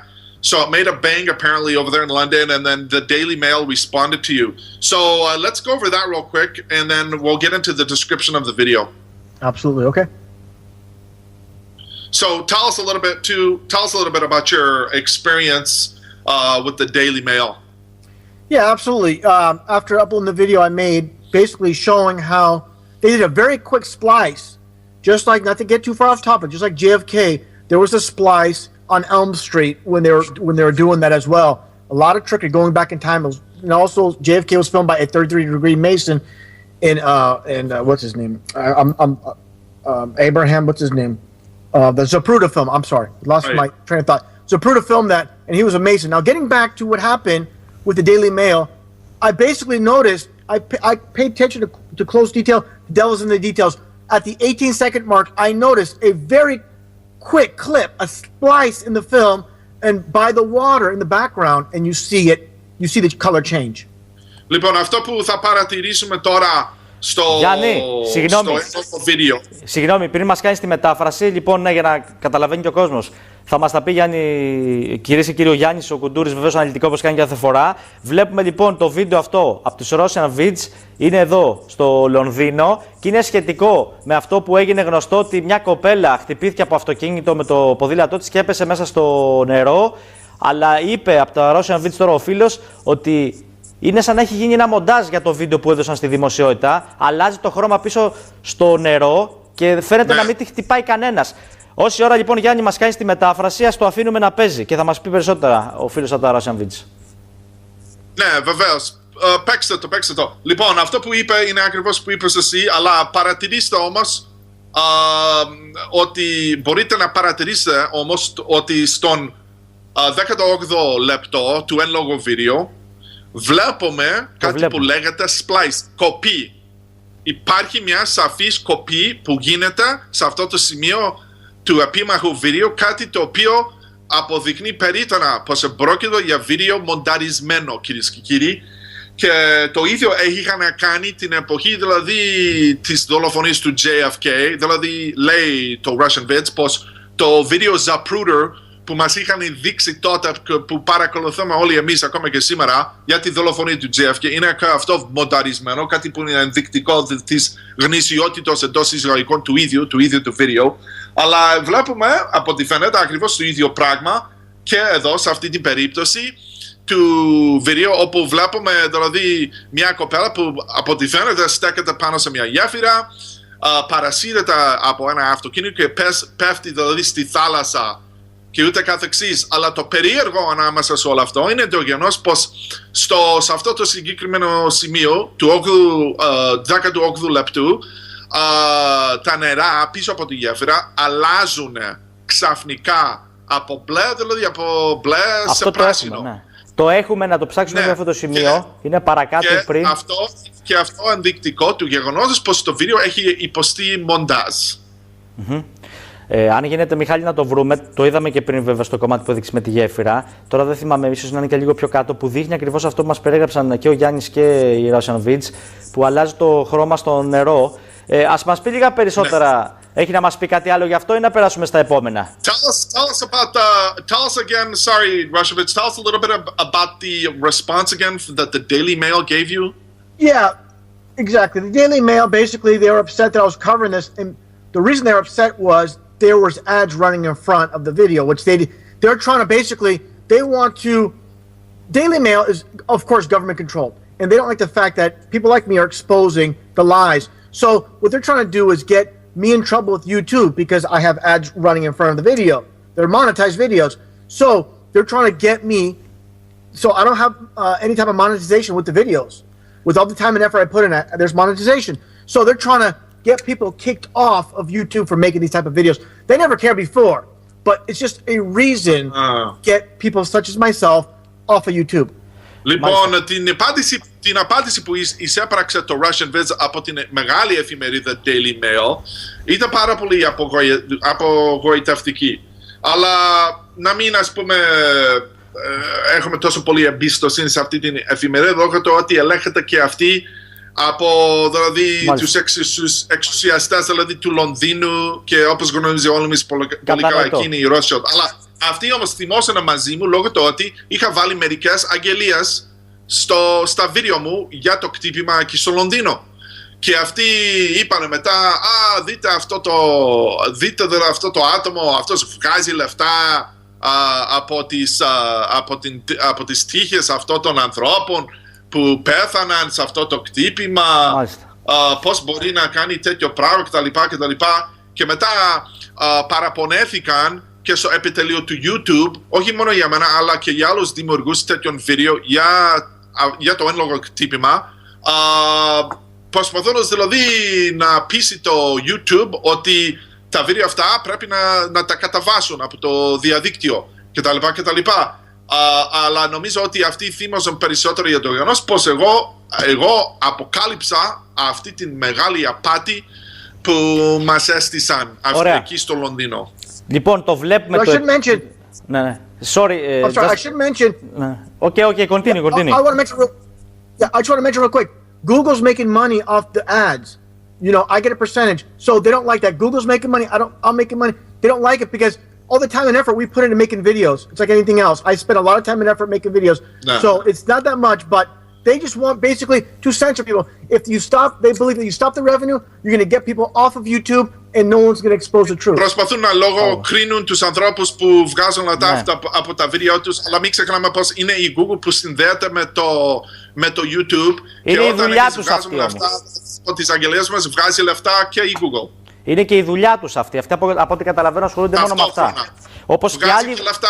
So it made a bang apparently over there in London, and then the Daily Mail responded to you. So let's go over that real quick, and then we'll get into the description of the video. Absolutely, okay. So tell us a little bit about your experience with the Daily Mail. Yeah, absolutely. After uploading the video I made, basically showing how they did a very quick splice, just like, not to get too far off topic, just like JFK, there was a splice on Elm Street when they were doing that as well. A lot of trickery going back in time. And also, JFK was filmed by a 33-degree Mason in what's his name? Abraham, what's his name? The Zapruder film. I'm sorry, lost my train of thought. Zapruder filmed that, and he was a Mason. Now, getting back to what happened with the Daily Mail, I basically noticed, I paid attention to close detail, the devil's in the details. At the 18-second mark, I noticed a very quick clip, a splice in the film, and by the water in the background, and you see the color change. Λοιπόν, αυτό που θα παρατηρήσουμε τώρα στο βίντεο. Συγγνώμη, πριν μας κάνεις τη μετάφραση, λοιπόν, ναι, για να καταλαβαίνει και ο κόσμος. Θα μας τα πει, Γιάννη, κυρίες και κύριοι, ο Γιάννης, ο Κουντούρης, βεβαίως αναλυτικό όπως κάνει κάθε φορά. Βλέπουμε λοιπόν το βίντεο αυτό από τους Russianvids, είναι εδώ στο Λονδίνο και είναι σχετικό με αυτό που έγινε γνωστό ότι μια κοπέλα χτυπήθηκε από αυτοκίνητο με το ποδήλατό της και έπεσε μέσα στο νερό. Αλλά είπε από τα Russianvids τώρα ο φίλος ότι είναι σαν να έχει γίνει ένα μοντάζ για το βίντεο που έδωσαν στη δημοσιότητα. Αλλάζει το χρώμα πίσω στο νερό και φαίνεται να μην τη χτυπάει κανένας. Όση ώρα λοιπόν, Γιάννη, μας κάνει τη μετάφραση, ας το αφήνουμε να παίζει και θα μας πει περισσότερα ο φίλος από τα Russianvids. Ναι, βεβαίως. Παίξτε το. Λοιπόν, αυτό που είπε είναι ακριβώς που είπες εσύ, αλλά παρατηρήστε όμως ότι μπορείτε να παρατηρήσετε όμως ότι στον 18ο λεπτό του εν λόγω βίντεο βλέπουμε κάτι που λέγεται splice, κοπή. Υπάρχει μια σαφής κοπή που γίνεται σε αυτό το σημείο του επίμαχου βίντεο, κάτι το οποίο αποδεικνύει περίτρανα πως πρόκειται για βίντεο μονταρισμένο, κυρίες και κύριοι. Και το ίδιο είχαν κάνει την εποχή δηλαδή της δολοφονίας του JFK, δηλαδή λέει το Russianvids πως το βίντεο Zapruder που μας είχαν δείξει τότε, που παρακολουθούμε όλοι εμείς ακόμα και σήμερα για τη δολοφονία του JFK, είναι και αυτό μονταρισμένο, κάτι που είναι ενδεικτικό της γνησιότητας εντός εισαγωγικών του ίδιου του βίντεο. Αλλά βλέπουμε από ό,τι φαίνεται ακριβώς το ίδιο πράγμα και εδώ σε αυτή την περίπτωση του βίντεο, όπου βλέπουμε δηλαδή μια κοπέλα που από ό,τι φαίνεται στέκεται πάνω σε μια γέφυρα, παρασύρεται από ένα αυτοκίνητο και πέφτει δηλαδή στη θάλασσα και ούτε καθεξής. Αλλά το περίεργο ανάμεσα σε όλο αυτό είναι το γεγονός πως σε αυτό το συγκεκριμένο σημείο του 18ου λεπτού τα νερά πίσω από τη γέφυρα αλλάζουν ξαφνικά από μπλε, δηλαδή από μπλε σε πράσινο. Το έχουμε, ναι. Το έχουμε, να το ψάξουμε για αυτό το σημείο. Είναι παρακάτω πριν. Αυτό ενδεικτικό του γεγονότος πως το βίντεο έχει υποστεί μοντάζ. Αν γίνεται, Μιχάλη, να το βρούμε. Το είδαμε και πριν, βέβαια, στο κομμάτι που έδειξε με τη γέφυρα. Τώρα δεν θυμάμαι, ίσως να είναι και λίγο πιο κάτω, που δείχνει ακριβώς αυτό που μας περιέγραψαν και ο Γιάννης και οι Russianvids, που αλλάζει το χρώμα στο νερό. Ας μας πει λίγα περισσότερα. Έχει να μας πει κάτι άλλο γι' αυτό ή να περάσουμε στα επόμενα? Tell us again, sorry, Russianvids, tell us a little bit about the response again that the Daily Mail gave you. Yeah, exactly. The Daily Mail, basically, they were upset that I was covering this, and the reason they were upset was there was ads running in front of the video, which they're trying to basically, they want to, Daily Mail is, of course, government controlled, and they don't like the fact that people like me are exposing the lies. So what they're trying to do is get me in trouble with YouTube because I have ads running in front of the video. They're monetized videos. So they're trying to get me, so I don't have any type of monetization with the videos. With all the time and effort I put in it, there's monetization. So they're trying to get people kicked off of YouTube for making these type of videos. They never cared before, but it's just a reason to get people such as myself off of YouTube. Λοιπόν, την απάντηση που εισέπραξε το Russianvids από την μεγάλη εφημερίδα Daily Mail ήταν πάρα πολύ απογοητευτική. Αλλά να μην, ας πούμε, έχουμε τόσο πολύ εμπιστοσύνη σε αυτή την εφημερίδα, λόγω του ότι ελέγχεται και αυτή από δηλαδή τους εξουσιαστές δηλαδή του Λονδίνου και όπως γνωρίζει όλοι εμείς πολύ καλά εκείνη η Ρώσια. Αλλά αυτοί όμως θυμώσανε μαζί μου λόγω του ότι είχα βάλει μερικές αγγελίες στα βίντεο μου για το κτύπημα εκεί στο Λονδίνο. Και αυτοί είπανε μετά, δείτε αυτό το άτομο, αυτός βγάζει λεφτά από τις τύχες αυτών των ανθρώπων που πέθαναν σε αυτό το κτύπημα, πώς μπορεί να κάνει τέτοιο πράγμα κτλ. Και μετά παραπονέθηκαν και στο επιτελείο του YouTube, όχι μόνο για μένα αλλά και για άλλους δημιουργούς τέτοιων βίντεο για το εν λόγω κτύπημα, προσπαθώντας δηλαδή να πείσει το YouTube ότι τα βίντεο αυτά πρέπει να τα καταβάσουν από το διαδίκτυο κτλ. Αλλά νομίζω ότι αυτοί θύμωσαν περισσότερο για το γεγονός πως εγώ αποκάλυψα αυτή τη μεγάλη απάτη που μας έστησαν εκεί στο Λονδίνο. Λοιπόν, το βλέπουμε. I should mention. Ναι. Sorry. I'm sorry. I should mention. Okay. Continue. I want to mention. I just want to mention real quick. Google's making money off the ads. You know, I get a percentage, so they don't like that. Google's making money. I'm making money. They don't like it because all the time and effort we put into making videos. It's like anything else. I spend a lot of time and effort making videos, so it's not that much, but. They just want basically to censor people. If you stop, they believe that you stop the revenue, you're going to get people off of YouTube and no one's going to expose the truth. Προσπαθούν να λογοκρίνουν τους ανθρώπους που βγάζουν λεφτά από τα βίντεο τους, αλλά μην ξεχνάμε πως είναι η Google που συνδέεται με το YouTube είναι και η όταν δουλειά τους βγάζουν λεφτά από τις αγγελίες μας βγάζει λεφτά και η Google. Είναι και η δουλειά τους αυτή. Αυτοί από ό,τι καταλαβαίνω ασχολούνται μόνο με αυτά. Όπως και άλλοι. Και λεφτά,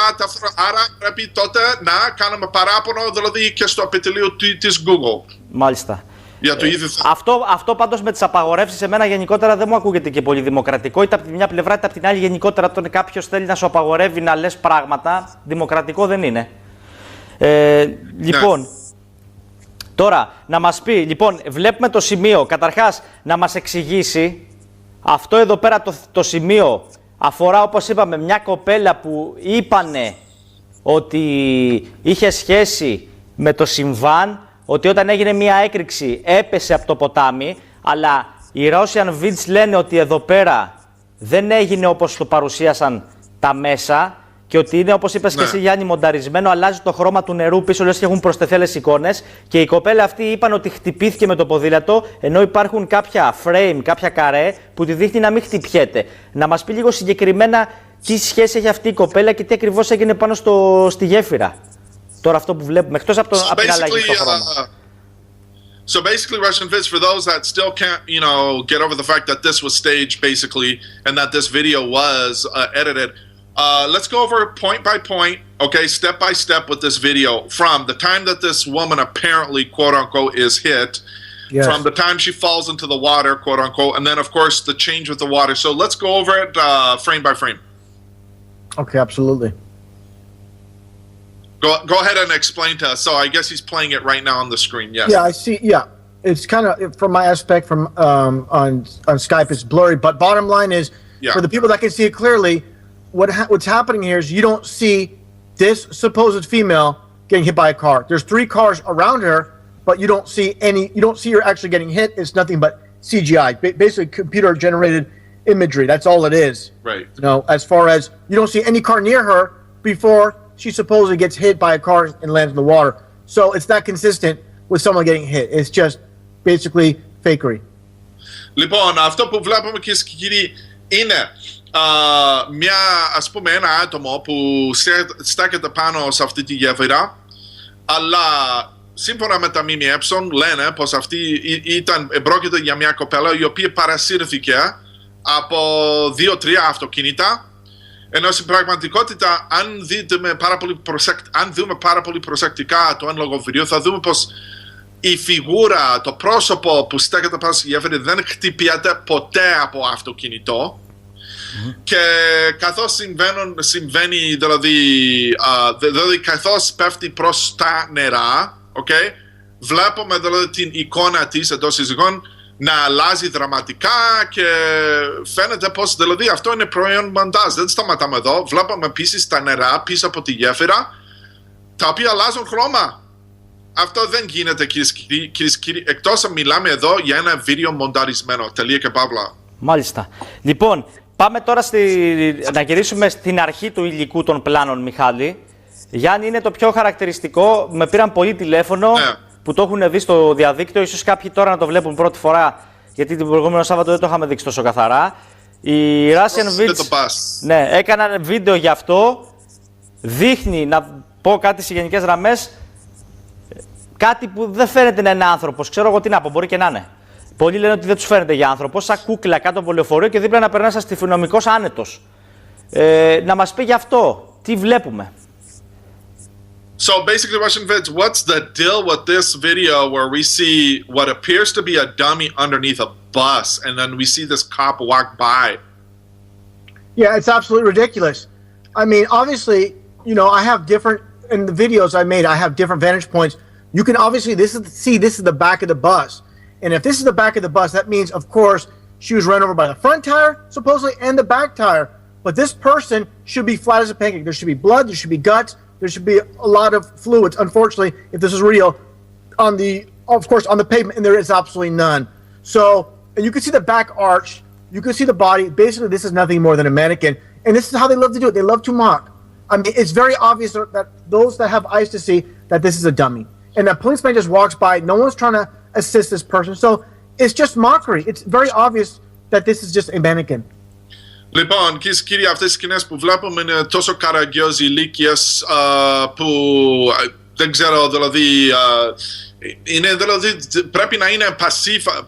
άρα πρέπει τότε να κάνουμε παράπονο δηλαδή και στο επιτελείο της Google. Μάλιστα. Για το ίδιο αυτό πάντως με τις απαγορεύσεις εμένα γενικότερα δεν μου ακούγεται και πολύ δημοκρατικό. Είτε από τη μια πλευρά είτε από την άλλη γενικότερα. Όταν κάποιος θέλει να σου απαγορεύει να λες πράγματα, δημοκρατικό δεν είναι. Λοιπόν. Τώρα, να μας πει, λοιπόν, βλέπουμε το σημείο. Καταρχάς, να μας εξηγήσει. Αυτό εδώ πέρα το σημείο αφορά, όπως είπαμε, μια κοπέλα που είπανε ότι είχε σχέση με το συμβάν, ότι όταν έγινε μια έκρηξη έπεσε από το ποτάμι, αλλά οι Russianvids λένε ότι εδώ πέρα δεν έγινε όπως το παρουσίασαν τα μέσα και ότι είναι, όπως είπες και εσύ Γιάννη, μονταρισμένο, αλλάζει το χρώμα του νερού πίσω, λες και έχουν προσθεθεί άλλες εικόνες και η κοπέλα αυτή είπαν ότι χτυπήθηκε με το ποδήλατο, ενώ υπάρχουν κάποια frame, κάποια καρέ που τη δείχνει να μην χτυπιέται. Να μας πει λίγο συγκεκριμένα τι σχέση έχει αυτή η κοπέλα και τι ακριβώς έγινε πάνω στη γέφυρα. Τώρα αυτό που βλέπουμε, εκτός από την αλλαγή στο χρώμα. So basically, Russianvids, for those that still can't, get over the fact that this was staged, basically, and that this video was edited, let's go over point by point, okay, step by step with this video from the time that this woman apparently, quote unquote, is hit, from the time she falls into the water, quote unquote, and then, of course, the change with the water. So let's go over it frame by frame. Okay, absolutely. Go ahead and explain to us. So I guess he's playing it right now on the screen. Yes. Yeah, I see. Yeah, it's kind of from my aspect from on Skype. It's blurry, but bottom line is for the people that can see it clearly, what's happening here is you don't see this supposed female getting hit by a car. There's 3 cars around her, but you don't see any. You don't see her actually getting hit. It's nothing but CGI, basically computer generated imagery. That's all it is. Right. As far as you don't see any car near her before she supposedly gets hit by a car and lands in the water. So it's not consistent with someone getting hit. It's just basically fakery. Λοιπόν, αυτό που βλέπουμε, κυρίες και κύριοι, είναι ένα άτομο που στέκεται πάνω σε αυτή τη γέφυρα, αλλά σύμφωνα με τα ΜΜΕ λένε πως αυτή πρόκειται για μια κοπέλα η οποία παρασύρθηκε από 2-3 αυτοκίνητα. Ενώ στην πραγματικότητα, αν δούμε πάρα πολύ προσεκτικά το εν λόγω βίντεο, θα δούμε πως η φιγούρα, το πρόσωπο που στέκεται πάνω στη γέφυρα δεν χτυπιέται ποτέ από αυτοκίνητο. Και καθώς συμβαίνει, δηλαδή καθώς πέφτει προς τα νερά, βλέπουμε δηλαδή την εικόνα της εντός εισαγωγικών να αλλάζει δραματικά και φαίνεται πως δηλαδή αυτό είναι προϊόν μοντάζ. Δεν σταματάμε εδώ. Βλέπουμε επίσης τα νερά πίσω από τη γέφυρα, τα οποία αλλάζουν χρώμα. Αυτό δεν γίνεται, κυρίες και κύριοι, εκτός αν μιλάμε εδώ για ένα βίντεο μονταρισμένο. Τελεία και παύλα. Μάλιστα. Λοιπόν, πάμε τώρα να γυρίσουμε στην αρχή του υλικού των πλάνων, Μιχάλη. Γιάννη, είναι το πιο χαρακτηριστικό. Με πήραν πολύ τηλέφωνο. Που το έχουν δει στο διαδίκτυο, ίσως κάποιοι τώρα να το βλέπουν πρώτη φορά, γιατί την προηγούμενο Σάββατο δεν το είχαμε δείξει τόσο καθαρά. Οι Russianvids έκαναν βίντεο γι' αυτό. Δείχνει, να πω κάτι σε γενικές γραμμές, κάτι που δεν φαίνεται να είναι άνθρωπος. Ξέρω εγώ τι να πω, μπορεί και να είναι. Πολλοί λένε ότι δεν τους φαίνεται για άνθρωπος, σαν κούκλα κάτω από λεωφορείο και δίπλα να περνάει σαν αστυνομικός άνετος. Να μας πει γι' αυτό, τι βλέπουμε. So basically, Russianvids, what's the deal with this video where we see what appears to be a dummy underneath a bus, and then we see this cop walk by? Yeah, it's absolutely ridiculous. I mean, obviously, I have different in the videos I made, I have different vantage points. You can obviously, this is the back of the bus. And if this is the back of the bus, that means, of course, she was run over by the front tire, supposedly, and the back tire. But this person should be flat as a pancake. There should be blood, there should be guts, there should be a lot of fluids, unfortunately, if this is real, of course, on the pavement, and there is absolutely none. So, and you can see the back arch, you can see the body. Basically, this is nothing more than a mannequin. And this is how they love to do it. They love to mock. I mean, it's very obvious that those that have eyes to see that this is a dummy. And a policeman just walks by. No one's trying to assist this person. So it's just mockery. It's very obvious that this is just a mannequin. Λοιπόν, κύριοι, αυτές οι σκηνές που βλέπουμε είναι τόσο καραγκιόζοι ηλίκειες που δεν ξέρω, δηλαδή, είναι, δηλαδή πρέπει να είναι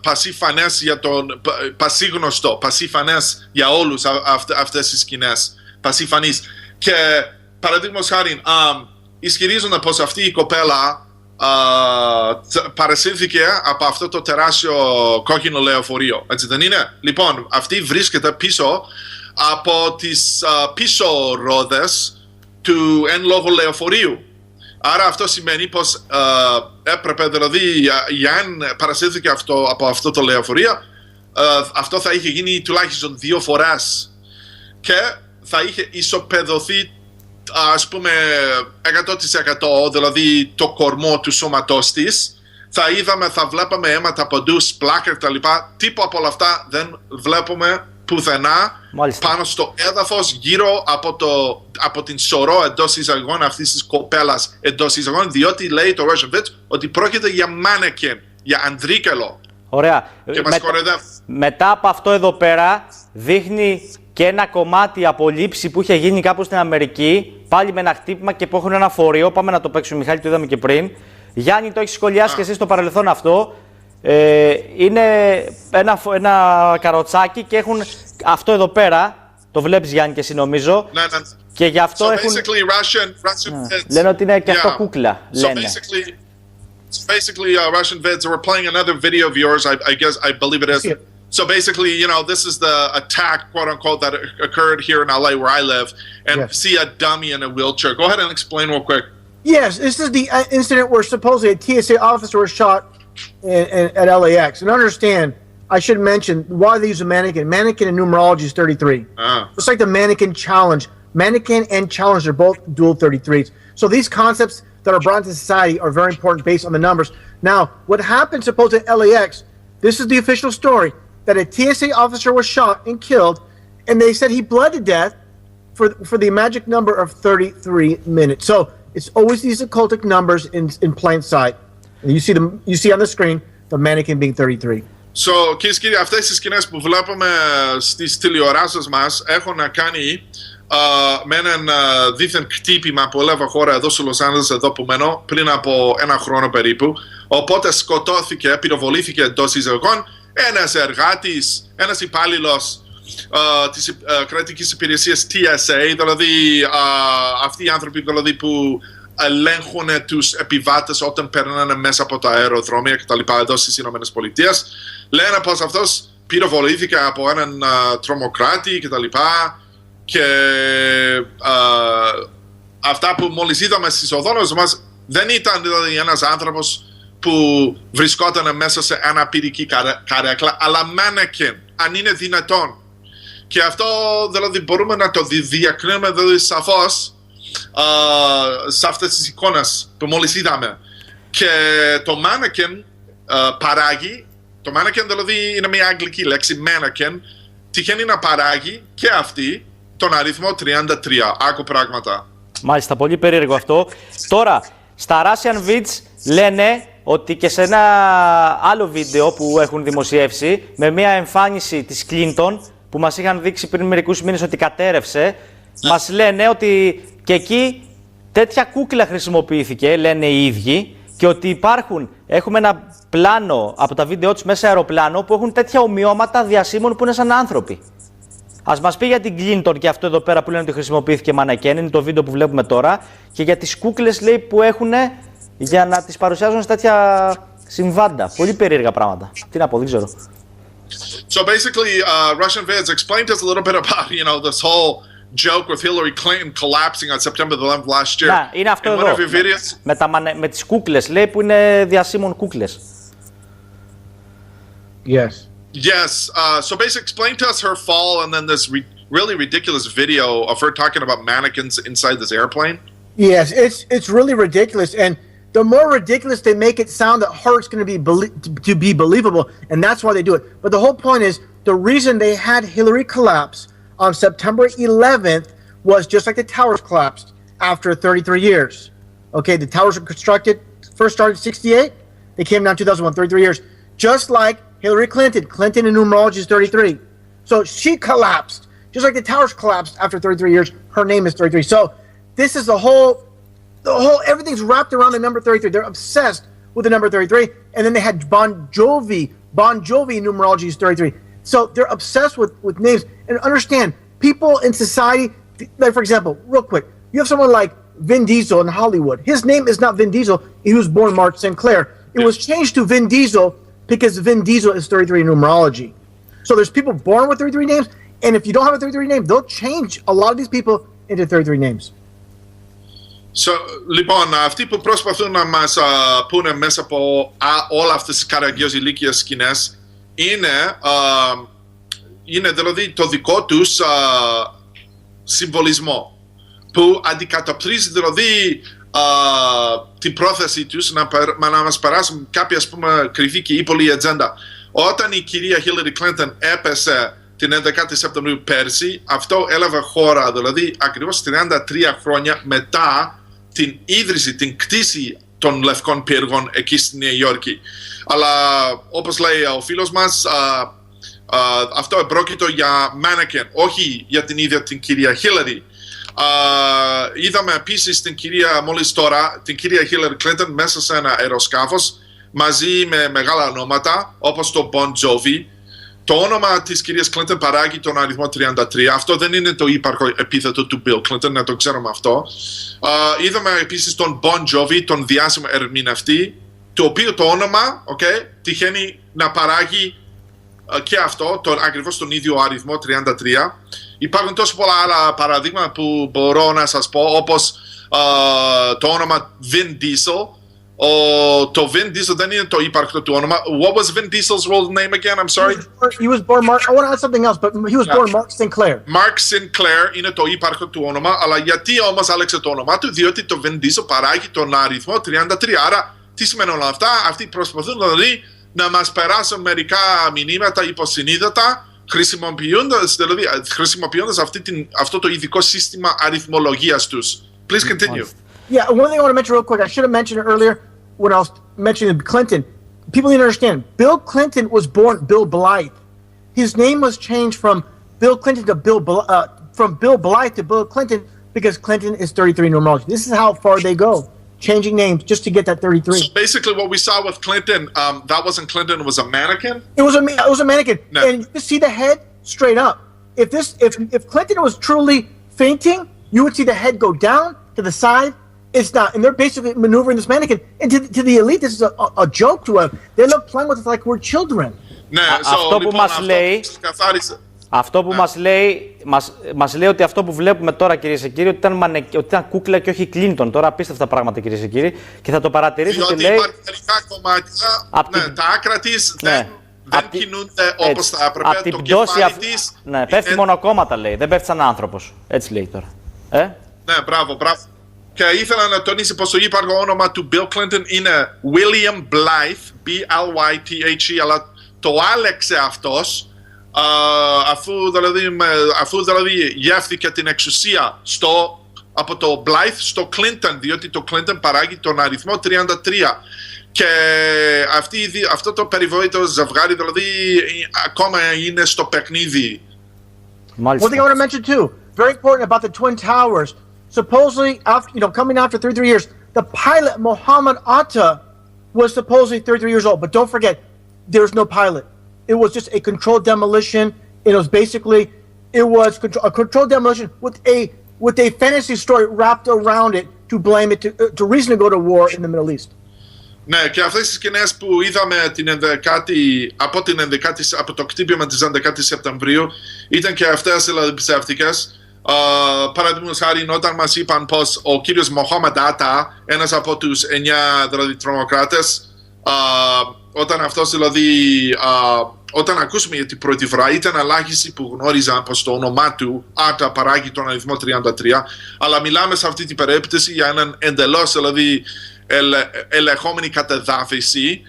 πασίφανες για τον, πασίγνωστο, πασίφανες για όλους αυτές οι σκηνές, πασίφανείς. Και παραδείγματος χάριν, ισχυρίζονται πως αυτή η κοπέλα παρασύρθηκε από αυτό το τεράστιο κόκκινο λεωφορείο, έτσι δεν είναι? Λοιπόν, αυτή βρίσκεται πίσω από τις πίσω ρόδες του εν λόγω λεωφορείου. Άρα αυτό σημαίνει πως έπρεπε, δηλαδή, αν παρασύρθηκε από αυτό το λεωφορείο, αυτό θα είχε γίνει τουλάχιστον 2 φορές και θα είχε ισοπεδωθεί, ας πούμε, 100%, δηλαδή το κορμό του σώματός της. Θα βλέπαμε αίματα παντού, σπλάκα κτλ. Τίποτα από όλα αυτά δεν βλέπουμε πουθενά. Μάλιστα. Πάνω στο έδαφος, γύρω από την σωρό εντός εισαγωγών αυτής της κοπέλας εντός εισαγωγών, διότι λέει το Russianvids ότι πρόκειται για mannequin, για ανδρίκελο. Ωραία. Και μας κοροϊδεύει. Μετά από αυτό εδώ πέρα δείχνει και ένα κομμάτι από λήψη που είχε γίνει κάπου στην Αμερική, πάλι με ένα χτύπημα και που έχουν ένα φορείο. Πάμε να το παίξουμε, Μιχάλη, το είδαμε και πριν. Γιάννη, το έχει σχολιάσει και εσύ στο παρελθόν αυτό. Είναι ένα καροτσάκι και έχουν αυτό εδώ πέρα. Το βλέπεις, Γιάννη, και εσύ νομίζω. Ναι. Και γι' αυτό so έχουν... Russianvids, λένε ότι είναι και αυτό κούκλα. Λένε. So basically, Russianvids, we're playing another video of yours, I believe it is. So basically, you know, this is the attack, quote unquote, that occurred here in LA where I live, and see a dummy in a wheelchair. Go ahead and explain real quick. Yes, this is the incident where supposedly a TSA officer was shot at LAX. And understand, I should mention, why they use a mannequin. Mannequin in numerology is 33. It's like the mannequin challenge. Mannequin and challenge are both dual 33s. So these concepts that are brought into society are very important based on the numbers. Now, what happened supposedly at LAX, this is the official story, that a TSA officer was shot and killed, and they said he bled to death for the magic number of 33 minutes. So it's always these occultic numbers in plain sight. And you see on the screen the mannequin being 33. So, κυρίες και κύριοι, αυτές οι σκηνές που βλέπουμε στις τηλεοράσεις μας έχουν να κάνει με έναν δίθεν χτύπημα που έλαβε χώρα εδώ στο Λος Άντζελες, εδώ που μένω, πριν από 1 χρόνο περίπου. Οπότε σκοτώθηκε, πυροβολήθηκε εντός εισαγωγών ένας εργάτης, ένας υπάλληλος της κρατικής υπηρεσίας TSA, δηλαδή αυτοί οι άνθρωποι, δηλαδή, που ελέγχουν τους επιβάτες όταν περνάνε μέσα από τα αεροδρόμια κτλ. Εδώ στις Ηνωμένες Πολιτείες. Λένε πως αυτός πυροβολήθηκε από έναν τρομοκράτη κτλ. Και αυτά που μόλις είδαμε στις οδόνες μας δεν ήταν, δηλαδή, ένας άνθρωπος που βρισκόταν μέσα σε ένα πυρική καρέκλα, αλλά mannequin, αν είναι δυνατόν. Και αυτό, δηλαδή, μπορούμε να το διακρίνουμε, δηλαδή, σαφώς σε αυτές τις εικόνες που μόλις είδαμε. Και το mannequin παράγει, το mannequin, δηλαδή, είναι μια αγγλική λέξη, mannequin, τυχαίνει να παράγει και αυτή τον αριθμό 33. Άκου πράγματα. Μάλιστα, πολύ περίεργο αυτό. Τώρα, στα Russianvids λένε ότι και σε ένα άλλο βίντεο που έχουν δημοσιεύσει, με μια εμφάνιση της Κλίντον που μας είχαν δείξει πριν μερικούς μήνες ότι κατέρευσε, μας λένε ότι και εκεί τέτοια κούκλα χρησιμοποιήθηκε, λένε οι ίδιοι, και ότι έχουμε ένα πλάνο από τα βίντεο τους μέσα αεροπλάνο που έχουν τέτοια ομοιώματα διασύμων που είναι σαν άνθρωποι. Ας μας πει για την Κλίντον και αυτό εδώ πέρα που λένε ότι χρησιμοποιήθηκε μανακέν, είναι το βίντεο που βλέπουμε τώρα, και για τις κούκλες, λέει, που έχουν για να τις παρουσιάζουν σε τέτοια συμβάντα. Πολύ περίεργα πράγματα. Τι να πω, δεν ξέρω. So basically, Russianvids, explain to us a little bit about, you know, this whole joke with Hillary Clinton collapsing on September the 11th last year. Να, είναι αυτό εδώ, με τις κούκλες, λέει, που είναι διασύμων κούκλες. Yes. Yes, so basically explain to us her fall and then this really ridiculous video of her talking about mannequins inside this airplane. Yes, it's really ridiculous, and the more ridiculous they make it sound, the harder it's going to be believable, and that's why they do it. But the whole point is, the reason they had Hillary collapse on September 11th was just like the towers collapsed after 33 years. Okay, the towers were constructed, first started in 68, they came down in 2001, 33 years. Just like Hillary Clinton. Clinton in numerology is 33. So she collapsed. Just like the towers collapsed after 33 years, her name is 33. So this is the whole, everything's wrapped around the number 33. They're obsessed with the number 33. And then they had Bon Jovi. Bon Jovi in numerology is 33. So they're obsessed with names. And understand, people in society, like for example, real quick, you have someone like Vin Diesel in Hollywood. His name is not Vin Diesel. He was born Mark Sinclair. It was changed to Vin Diesel because Vin Diesel is 33 in numerology. So there's people born with 33 names, and if you don't have a 33 name, they'll change a lot of these people into 33 names. So, λοιπόν, αυτοί που προσπαθούν να μας πούνε μέσα από όλα αυτές τις καραγκιόζ ηλίκιες σκηνές είναι δηλαδή το δικό τους συμβολισμό που αντικατοπτρίζει δηλαδή την πρόθεση τους να μας περάσουν κάποια, ας πούμε, κρυφή και ύπολη ατζέντα. Όταν η κυρία Hillary Clinton έπεσε την 11η Σεπτεμβρίου πέρσι, αυτό έλαβε χώρα δηλαδή ακριβώς 33 χρόνια μετά την ίδρυση, την κτήση των Λευκών Πύργων εκεί στη Νέα Υόρκη. Αλλά όπως λέει ο φίλος μας, αυτό επρόκειτο για mannequin, όχι για την ίδια την κυρία Hillary. Είδαμε επίσης την κυρία μόλις τώρα, την κυρία Hillary Clinton μέσα σε ένα αεροσκάφος μαζί με μεγάλα ονόματα όπως το Bon Jovi. Το όνομα της κυρίας Clinton παράγει τον αριθμό 33. Αυτό δεν είναι το ύπαρχο επίθετο του Bill Clinton, να το ξέρουμε αυτό. Είδαμε επίσης τον Bon Jovi, τον διάσημο ερμηνευτή, το οποίο το όνομα τυχαίνει να παράγει και αυτό, ακριβώς τον ίδιο αριθμό 33. Υπάρχουν τόσο πολλά άλλα παραδείγματα που μπορώ να σας πω, όπως το όνομα Vin Diesel. Το Vin Diesel δεν είναι το ύπαρκτο του όνομα. What was Vin Diesel's real name again? I'm sorry. He was born Mark. I want to add something else, but he was born Mark Sinclair. Mark Sinclair είναι το ύπαρκτο του όνομα, αλλά γιατί όμως άλλαξε το όνομά του? Διότι το Vin Diesel παράγει τον αριθμό 33. Άρα, τι σημαίνουν όλα αυτά? Αυτοί προσπαθούν δηλαδή να μας περάσουν μερικά μηνύματα υποσυνείδητα, χρησιμοποιώντας αυτό το ειδικό σύστημα αριθμολογίας τους. Please continue. Yeah, one thing I want to mention real quick, I should have mentioned it earlier when I was mentioning Clinton. People need to understand, Bill Clinton was born Bill Blythe. His name was changed from Bill Clinton to Bill Blythe to Bill Clinton because Clinton is 33 in numerology. This is how far they go, changing names just to get that 33. So basically what we saw with Clinton, that wasn't Clinton, it was a mannequin? It was a mannequin. No. And you see the head straight up. If Clinton was truly fainting, you would see the head go down to the side. It's not, and they're basically maneuvering this mannequin. And to the elite, this is a joke to them. They look playing with it like we're children. Ναι, αυτό που μας λέει ότι αυτό που βλέπουμε τώρα, κυρίες και κύριοι, ότι ήταν κούκλα και όχι Κλίντον. Τώρα απίστευτα πράγματα, κυρίες και κύριοι, και θα το παρατηρήσετε. Διότι λέει, υπάρχει μερικά κομμάτια, τα άκρα της δεν κινούνται όπως θα έπρεπε, το κεφάλι της. Ναι, πέφτει μονοκόμματα, λέει, δεν πέφτει σαν άνθρωπος. Έτσι λέει τώρα. Ναι, μπράβο. Και ήθελα να τονίσει πως το ύπαρχο όνομα του Bill Clinton είναι William Blythe, B-L-Y-T-H-E, αλλά το άλλεξε αυτός αφού δηλαδή γεύθηκε την εξουσία από το Blythe στο Clinton, διότι το Clinton παράγει τον αριθμό 33. Και αυτό το περιβόητο ζευγάρι δηλαδή ακόμα είναι στο παιχνίδι. One thing I want to mention too, very important about the Twin Towers. Supposedly, coming after 33 years, the pilot Mohammed Atta was supposedly 33 years old. But don't forget, there's no pilot. It was just a controlled demolition. It was a controlled demolition with a fantasy story wrapped around it to blame it to reason to go to war in the Middle East. Ναι, και αυτές τις σκηνές που είδαμε από το κτύπημα της 11ης Σεπτεμβρίου ήταν και αυτές δηλαδή ψεύτικες. Παραδείγματος χάρη, όταν μας είπαν πως ο κύριος Μοχάμεντ Άτα, ένας από τους 9 δηλαδή τρομοκράτες, όταν αυτός δηλαδή, όταν ακούσαμε για την πρώτη φορά, ήταν ελάχιστοι που γνώριζαν πως το όνομά του Άτα παράγει τον αριθμό 33, αλλά μιλάμε σε αυτή την περίπτωση για έναν εντελώς δηλαδή ελεγχόμενη κατεδάφιση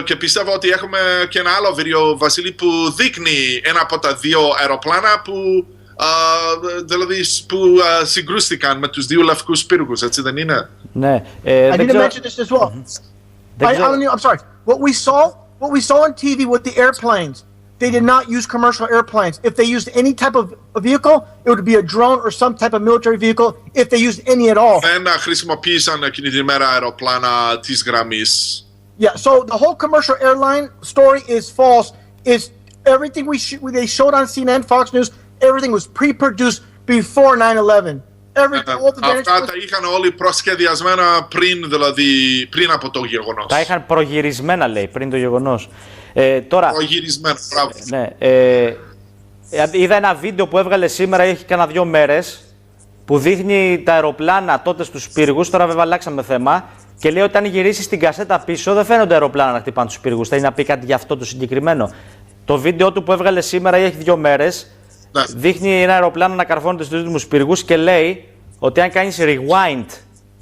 και πιστεύω ότι έχουμε και ένα άλλο βίντεο, Βασίλη, που δείχνει ένα από τα 2 αεροπλάνα που δηλαδή που συγκρούστηκαν με τους 2 λευκούς πύργους, έτσι δεν είναι? Ναι. I need to mention this as well. I'm sorry. What we saw on TV with the airplanes, they did not use commercial airplanes. If they used any type of a vehicle, it would be a drone or some type of military vehicle, if they used any at all. Δεν χρησιμοποίησαν εκείνη τη μέρα αεροπλάνα της γραμμής. Yeah, so the whole commercial airline story is false. Is everything they showed on CNN, Fox News, everything was pre-produced before 9/11. Αυτά τα είχαν όλοι προσχεδιασμένα πριν από το γεγονός. Τα είχαν προγυρισμένα, λέει, πριν το γεγονός. Τώρα, προγυρισμένα, μπράβο. Ναι, είδα ένα βίντεο που έβγαλε σήμερα, έχει κάνα 2 μέρες, που δείχνει τα αεροπλάνα τότε στους πύργους. Τώρα βέβαια αλλάξαμε θέμα. Και λέει ότι αν γυρίσει την κασέτα πίσω, δεν φαίνονται αεροπλάνα να χτυπάνε τους πύργους. Θέλει να πει κάτι για αυτό το συγκεκριμένο. Το βίντεο του που έβγαλε σήμερα, έχει 2 μέρες. Ναι. Δείχνει ένα αεροπλάνο να καρφώνεται στους ίδιους πύργους και λέει ότι αν κάνεις rewind,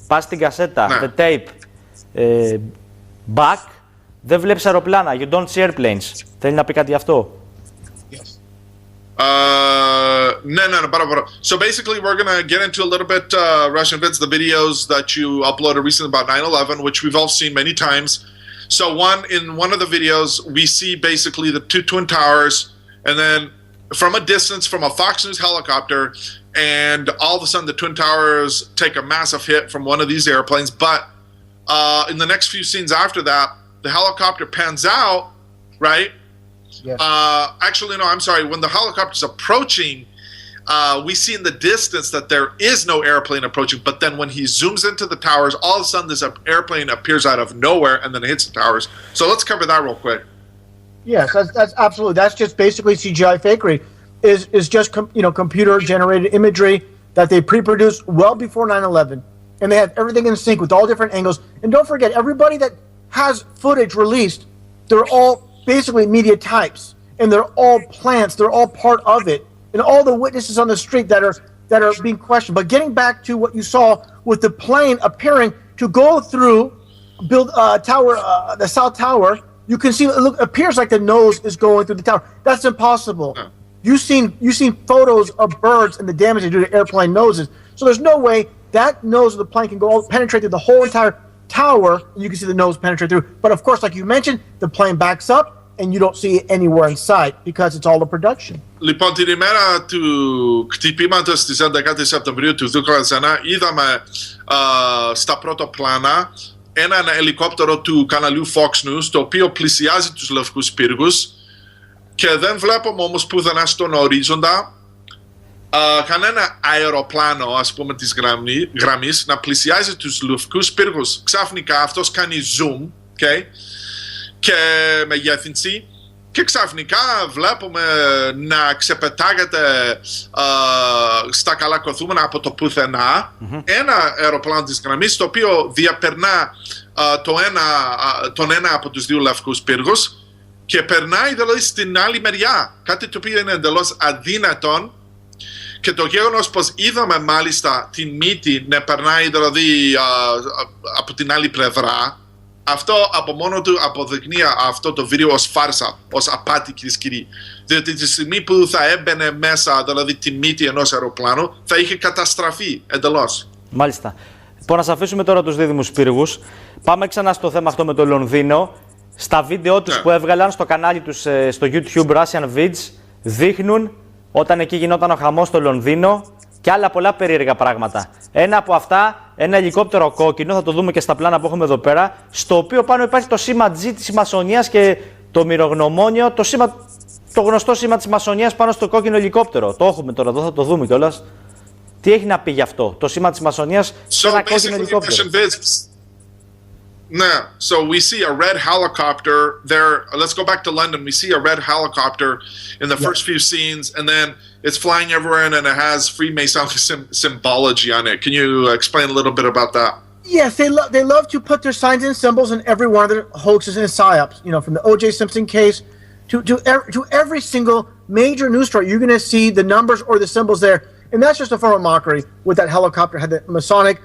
πας στην κασέτα, ναι, the tape, back, δεν βλέπεις αεροπλάνα. You don't see airplanes. Θέλει να πει κάτι γι' αυτό. No, para. So basically, we're going to get into a little bit Russianvids, the videos that you uploaded recently about 9/11, which we've all seen many times. So in one of the videos, we see basically the 2 twin towers, and then from a distance, from a Fox News helicopter, and all of a sudden the twin towers take a massive hit from one of these airplanes. But in the next few scenes after that, the helicopter pans out, right? Yes. Actually, no, I'm sorry. When the helicopter is approaching, we see in the distance that there is no airplane approaching. But then when he zooms into the towers, all of a sudden this airplane appears out of nowhere and then hits the towers. So let's cover that real quick. Yes, that's absolutely. That's just basically CGI fakery. Is just computer-generated imagery that they pre-produced well before 9/11, and they have everything in sync with all different angles. And don't forget, everybody that has footage released, they're all basically media types, and they're all plants. They're all part of it, and all the witnesses on the street that are being questioned. But getting back to what you saw with the plane appearing to go through tower, the South Tower, you can see it appears like the nose is going through the tower. That's impossible. Yeah. You've seen photos of birds and the damage they do to airplane noses. So there's no way that nose of the plane can penetrate through the whole entire tower, and you can see the nose penetrate through. But of course, like you mentioned, the plane backs up, and you don't see it anywhere in sight because it's all a production. Λοιπόν, την ημέρα του χτυπήματος της 11 Σεπτεμβρίου του 2001 είδαμε στα πρώτα πλάνα έναν ελικόπτερο του καναλιού Fox News, το οποίο πλησιάζει τους λευκούς πύργους, και δεν βλέπουμε όμως πουθενά στον ορίζοντα κανένα αεροπλάνο, ας πούμε, της γραμμής να πλησιάζει τους λευκούς πύργους. Ξαφνικά αυτός κάνει zoom, okay, και μεγέθυνση, και ξαφνικά βλέπουμε να ξεπετάγεται στα καλά κοθούμενα από το πουθενά ένα αεροπλάνο της γραμμής, το οποίο διαπερνά τον ένα από τους 2 λευκούς πύργους και περνάει δηλαδή στην άλλη μεριά, κάτι το οποίο είναι εντελώς αδύνατον. Και το γεγονός πως είδαμε μάλιστα την μύτη να περνάει δηλαδή από την άλλη πλευρά, αυτό από μόνο του αποδεικνύει αυτό το βίντεο ως φάρσα, ως απάτη, κυρίες και κύριοι. Διότι τη στιγμή που θα έμπαινε μέσα δηλαδή τη μύτη ενός αεροπλάνου, θα είχε καταστραφεί εντελώς. Μάλιστα. Λοιπόν, να σας αφήσουμε τώρα τους δίδυμους πύργους. Πάμε ξανά στο θέμα αυτό με το Λονδίνο. Στα βίντεο τους που έβγαλαν στο κανάλι τους στο YouTube Russianvids, δείχνουν όταν εκεί γινόταν ο χαμός στο Λονδίνο και άλλα πολλά περίεργα πράγματα. Ένα από αυτά, ένα ελικόπτερο κόκκινο, θα το δούμε και στα πλάνα που έχουμε εδώ πέρα, στο οποίο πάνω υπάρχει το σήμα G της μασονίας και το μυρογνωμόνιο, το γνωστό σήμα της μασονίας πάνω στο κόκκινο ελικόπτερο. Το έχουμε τώρα εδώ, θα το δούμε κιόλας. Τι έχει να πει γι' αυτό, το σήμα της μασονίας σε ένα κόκκινο ελικόπτερο. No, so we see a red helicopter there. Let's go back to London. We see a red helicopter in the first few scenes, and then it's flying everywhere, and it has Freemasonic symbology on it. Can you explain a little bit about that? Yes, they love to put their signs and symbols in every one of their hoaxes and psyops. You know, from the O.J. Simpson case to every single major news story, you're going to see the numbers or the symbols there, and that's just a form of mockery. With that helicopter, had the Masonic,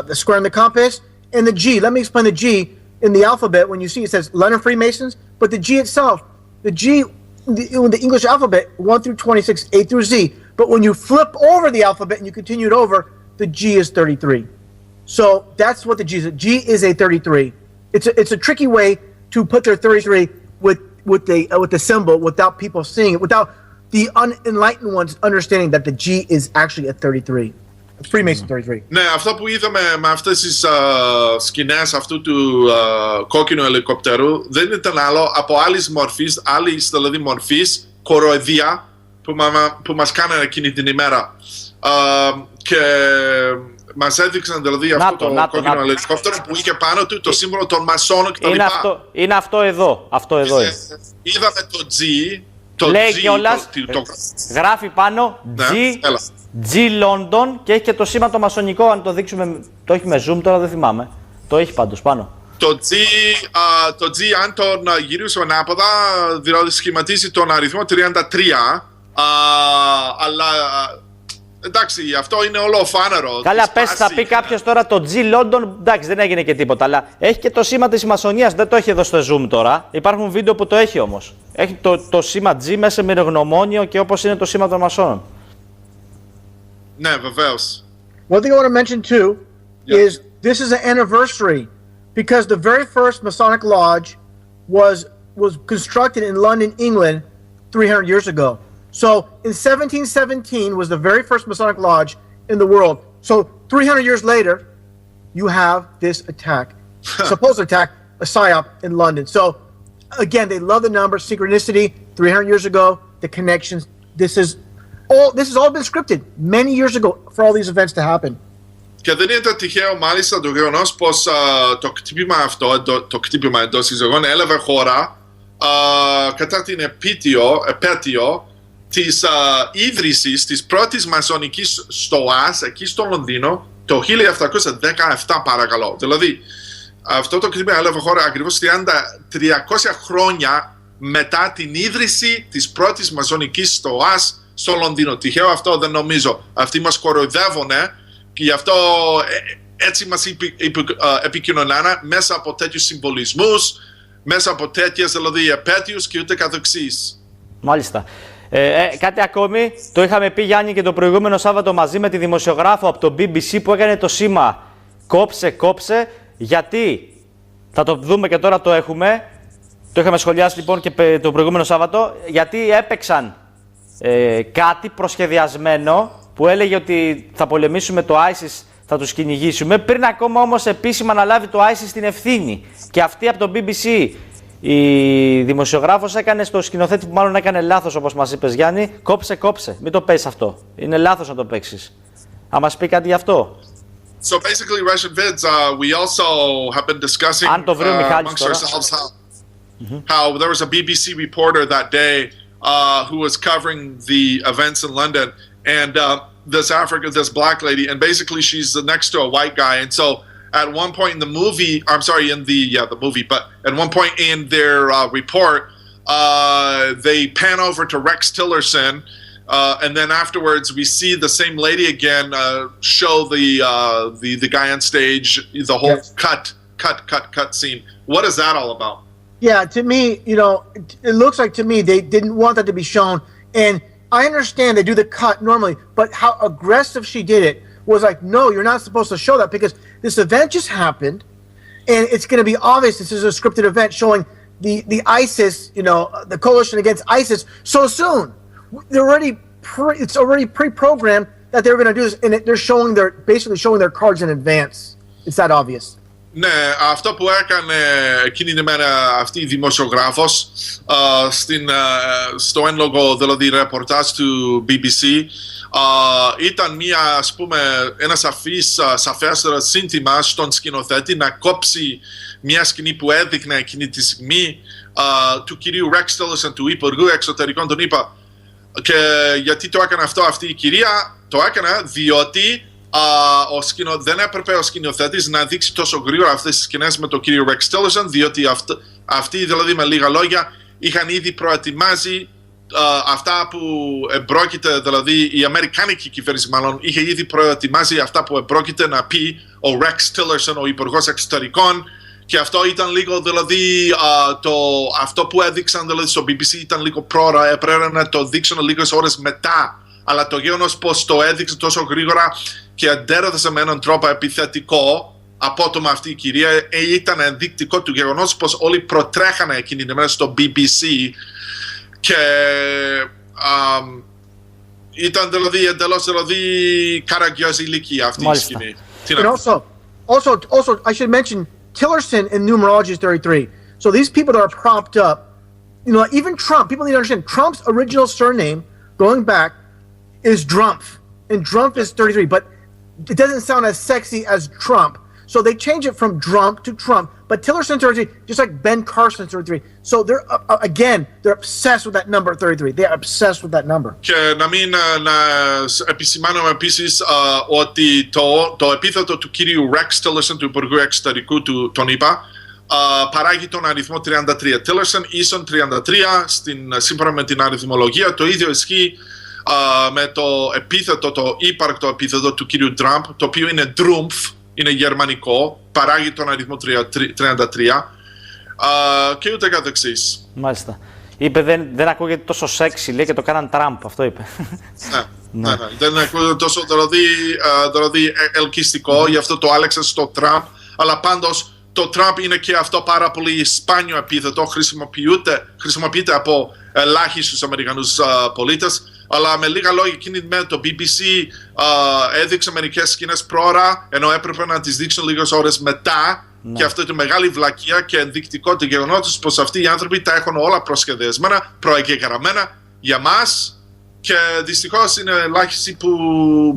the square and the compass, and the G. Let me explain the G in the alphabet. When you see it says London Freemasons, but the G itself, the G, the English alphabet, 1 through 26, A through Z. But when you flip over the alphabet and you continue it over, the G is 33. So that's what the G is. G is a 33. It's a tricky way to put their 33 with the symbol without people seeing it, without the unenlightened ones understanding that the G is actually a 33. Freemason 33. Ναι, αυτό που είδαμε με αυτές τις σκηνές αυτού του κόκκινου ελικόπτερου δεν ήταν άλλο από άλλης δηλαδή μορφής κοροϊδία που μας κάνανε εκείνη την ημέρα. Και μας έδειξαν δηλαδή αυτό το κόκκινο ελικόπτερο που είχε πάνω του το σύμβολο των Μασόνων κτλ. Είναι αυτό εδώ. Είδαμε το G. Λέει κιόλας, γράφει πάνω G London και έχει και το σήμα το μασονικό. Αν το δείξουμε, το έχει με zoom τώρα, δεν θυμάμαι. Το έχει πάντως πάνω. Το G αν τον γυρίσουμε ανάποδα, δηλαδή σχηματίζει τον αριθμό 33, αλλά εντάξει, αυτό είναι όλο φάνερο. Καλά, πες, θα πει κάποιος τώρα το G London, εντάξει, δεν έγινε και τίποτα, αλλά έχει και το σήμα της Μασονίας, δεν το έχει εδώ στο zoom τώρα. Υπάρχουν βίντεο που το έχει όμως. Έχει το σήμα G μέσα σε μυρογνωμόνιο και όπως είναι το σήμα των Μασόνων. Ναι, βεβαίως. One thing I want to mention too is this is an anniversary because the very first Masonic lodge was constructed in London, England 300 years ago. So in 1717 was the very first Masonic lodge in the world. So 300 years later, you have this attack, supposed attack, a psyop in London. So again, they love the numbers, synchronicity, 300 years ago, the connections. This has all been scripted many years ago for all these events to happen. Και δεν είναι τυχαίο μάλιστα το γεγονός πως το κτύπημα αυτό, το κτύπημα εντός εισαγωγικών έλαβε χώρα κατά την επέτειο της ίδρυσης της πρώτης μασονικής στοάς εκεί στο Λονδίνο το 1717 παρακαλώ. Δηλαδή αυτό το κτύπημα έλαβε χώρα ακριβώς 300 χρόνια μετά την ίδρυση της πρώτης μασονικής στοάς στο Λονδίνο. Τυχαίο αυτό δεν νομίζω. Αυτοί μας κοροϊδεύουνε και γι' αυτό έτσι μας επικοινωνάνε μέσα από τέτοιους συμβολισμούς, μέσα από τέτοιες δηλαδή επέτειους και ούτε καθεξής. Μάλιστα. Κάτι ακόμη, το είχαμε πει Γιάννη και το προηγούμενο Σάββατο μαζί με τη δημοσιογράφο από το BBC που έκανε το σήμα κόψε, γιατί, θα το δούμε και τώρα το έχουμε, το είχαμε σχολιάσει λοιπόν και το προηγούμενο Σάββατο, γιατί έπαιξαν κάτι προσχεδιασμένο που έλεγε ότι θα πολεμήσουμε το ISIS, θα τους κυνηγήσουμε, πριν ακόμα όμως επίσημα αναλάβει το ISIS την ευθύνη. Και αυτή από το BBC, η δημοσιογράφος έκανε στο σκηνοθέτη που μάλλον έκανε λάθος όπως μας είπες Γιάννη, κόψε, μην το παίξεις αυτό, είναι λάθος να το παίξεις. Θα μας πει κάτι γι' αυτό. So basically Russianvids, we also have been discussing amongst ourselves how there was a BBC reporter that day who was covering the events in London, and this black lady, and basically she's next to a white guy, and so at one point in the movie, I'm sorry, in the movie, but at one point in their report, they pan over to Rex Tillerson, and then afterwards we see the same lady again show the guy on stage, the whole cut scene. What is that all about? Yeah, to me, it looks like to me they didn't want that to be shown, and I understand they do the cut normally, but how aggressive she did it was like, no, you're not supposed to show that because this event just happened, and it's going to be obvious this is a scripted event showing the ISIS, the coalition against ISIS so soon. It's already pre-programmed that they're going to do this, and they're basically showing their cards in advance. It's that obvious. Ναι, αυτό που έκανε εκείνη την ημέρα αυτή η δημοσιογράφος στο εν λόγω δηλαδή ρεπορτάζ του BBC ήταν ένα σαφές σύνθημα στον σκηνοθέτη να κόψει μια σκηνή που έδειχνε εκείνη τη στιγμή του κυρίου Rex Tillerson, του Υπουργού Εξωτερικών των ΗΠΑ. Και γιατί το έκανε αυτό αυτή η κυρία? Το έκανε διότι δεν έπρεπε ο σκηνοθέτης να δείξει τόσο γρήγορα αυτές τις σκηνές με τον κύριο Rex Tillerson, διότι αυτοί, δηλαδή με λίγα λόγια, είχαν ήδη προετοιμάσει αυτά που εμπρόκειται, δηλαδή η Αμερικάνικη κυβέρνηση μάλλον είχε ήδη προετοιμάσει αυτά που εμπρόκειται να πει ο Rex Tillerson, ο Υπουργός Εξωτερικών, και αυτό ήταν λίγο, δηλαδή αυτό που έδειξαν δηλαδή, στο BBC ήταν λίγο πρόωρα, έπρεπε να το δείξουν λίγες ώρες μετά, αλλά το γεγονός πως το έδειξε τόσο γρήγορα και αντέδρασε με έναν τρόπο επιθετικό απότομα αυτή η κυρία ήταν ενδεικτικό του γεγονός πως όλοι προτρέχανε εκείνη την ημέρα στο BBC και ήταν δηλαδή εντελώς καραγκιόζη ηλικία αυτή η σκηνή. And also, I should mention Tillerson in numerology is 33. So these people that are propped up, you know, even Trump, people need to understand Trump's original surname going back is Drumpf, and Drumpf is 33, but it doesn't sound as sexy as Trump. So they change it from Trump to Trump, but Tillerson 33, just like Ben Carson 33. So they're again, they're obsessed with that number 33. They're obsessed with that number. Και να μην επισημάνουμε επίσης ότι το επίθετο του κύριου Rex Tillerson, του Υπουργού Εξωτερικού των ΗΠΑ, παράγει τον αριθμό 33. Tillerson ίσον 33 σύμφωνα με την αριθμολογία. Το ίδιο ισχύει με το επίθετο, το ύπαρκτο επίθετο του κύριου Trump, το οποίο είναι Drumpf. Είναι γερμανικό, παράγει τον αριθμό 33 και ούτε καθεξής. Μάλιστα. Είπε δεν ακούγεται τόσο σεξι, λέει, και το κάναν Τραμπ, αυτό είπε. Ναι. Δεν ακούγεται τόσο δηλαδή ελκυστικό, γι' αυτό το άλλαξε στο Τραμπ, αλλά πάντως το Τραμπ είναι και αυτό πάρα πολύ σπάνιο επίθετο, χρησιμοποιείται από ελάχιστους Αμερικανούς πολίτες, αλλά με λίγα λόγια εκείνη με το BBC έδειξε μερικές σκηνές πρόωρα, ενώ έπρεπε να τις δείξουν λίγες ώρες μετά. Ναι. Και αυτό είναι μεγάλη βλακεία και ενδεικτικό το γεγονός πως αυτοί οι άνθρωποι τα έχουν όλα προσχεδιασμένα, προεγγεγραμμένα για μας, και δυστυχώς είναι ελάχιστοι που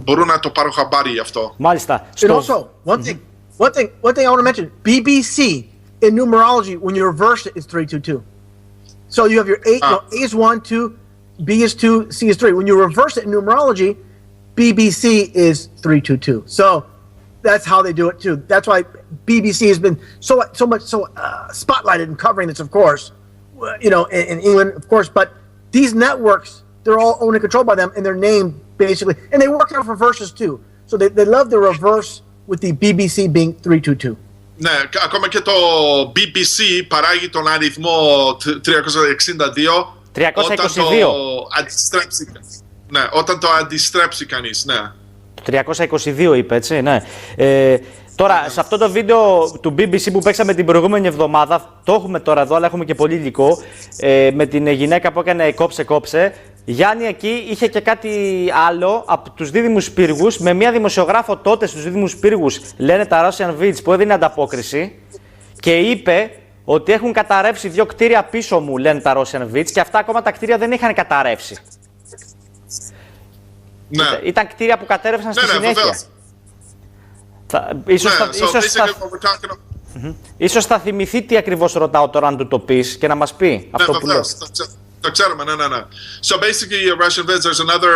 μπορούν να το πάρουν χαμπάρι αυτό. Μάλιστα. And also, one thing I want to mention, BBC in numerology, when you reverse it, is 322. So you have your A is 1, 2, B is 2, C is 3. When you reverse it in numerology, BBC is 322. So that's how they do it too. That's why BBC has been so spotlighted in covering this, of course. You know, in England, of course. But these networks, they're all owned and controlled by them, and they're named basically. And they work out reverses too. So they love the reverse with the BBC being 322. Ναι, ακόμα και το BBC παράγει τον αριθμό 362. 322. Όταν το αντιστρέψει κανείς, ναι. 322 είπε, έτσι, ναι. Τώρα, σε αυτό το βίντεο του BBC που παίξαμε την προηγούμενη εβδομάδα, το έχουμε τώρα εδώ, αλλά έχουμε και πολύ υλικό, με την γυναίκα που έκανε κόψε. Γιάννη, εκεί είχε και κάτι άλλο από τους δίδυμους πύργους, με μια δημοσιογράφο τότε στους δίδυμους πύργους, λένε τα Russianvids, που έδινε ανταπόκριση και είπε ότι έχουν καταρρεύσει 2 κτίρια πίσω μου, λένε τα Russianvids, και αυτά ακόμα τα κτίρια δεν είχαν καταρρεύσει. Ναι. Ήταν κτίρια που κατέρευσαν στη συνέχεια. Ίσως θα θυμηθεί τι ακριβώς ρωτάω τώρα, αν του το πεις και να μας πει αυτό που λέω. Το ξέρουμε, ναι. So basically, Russianvids, there's another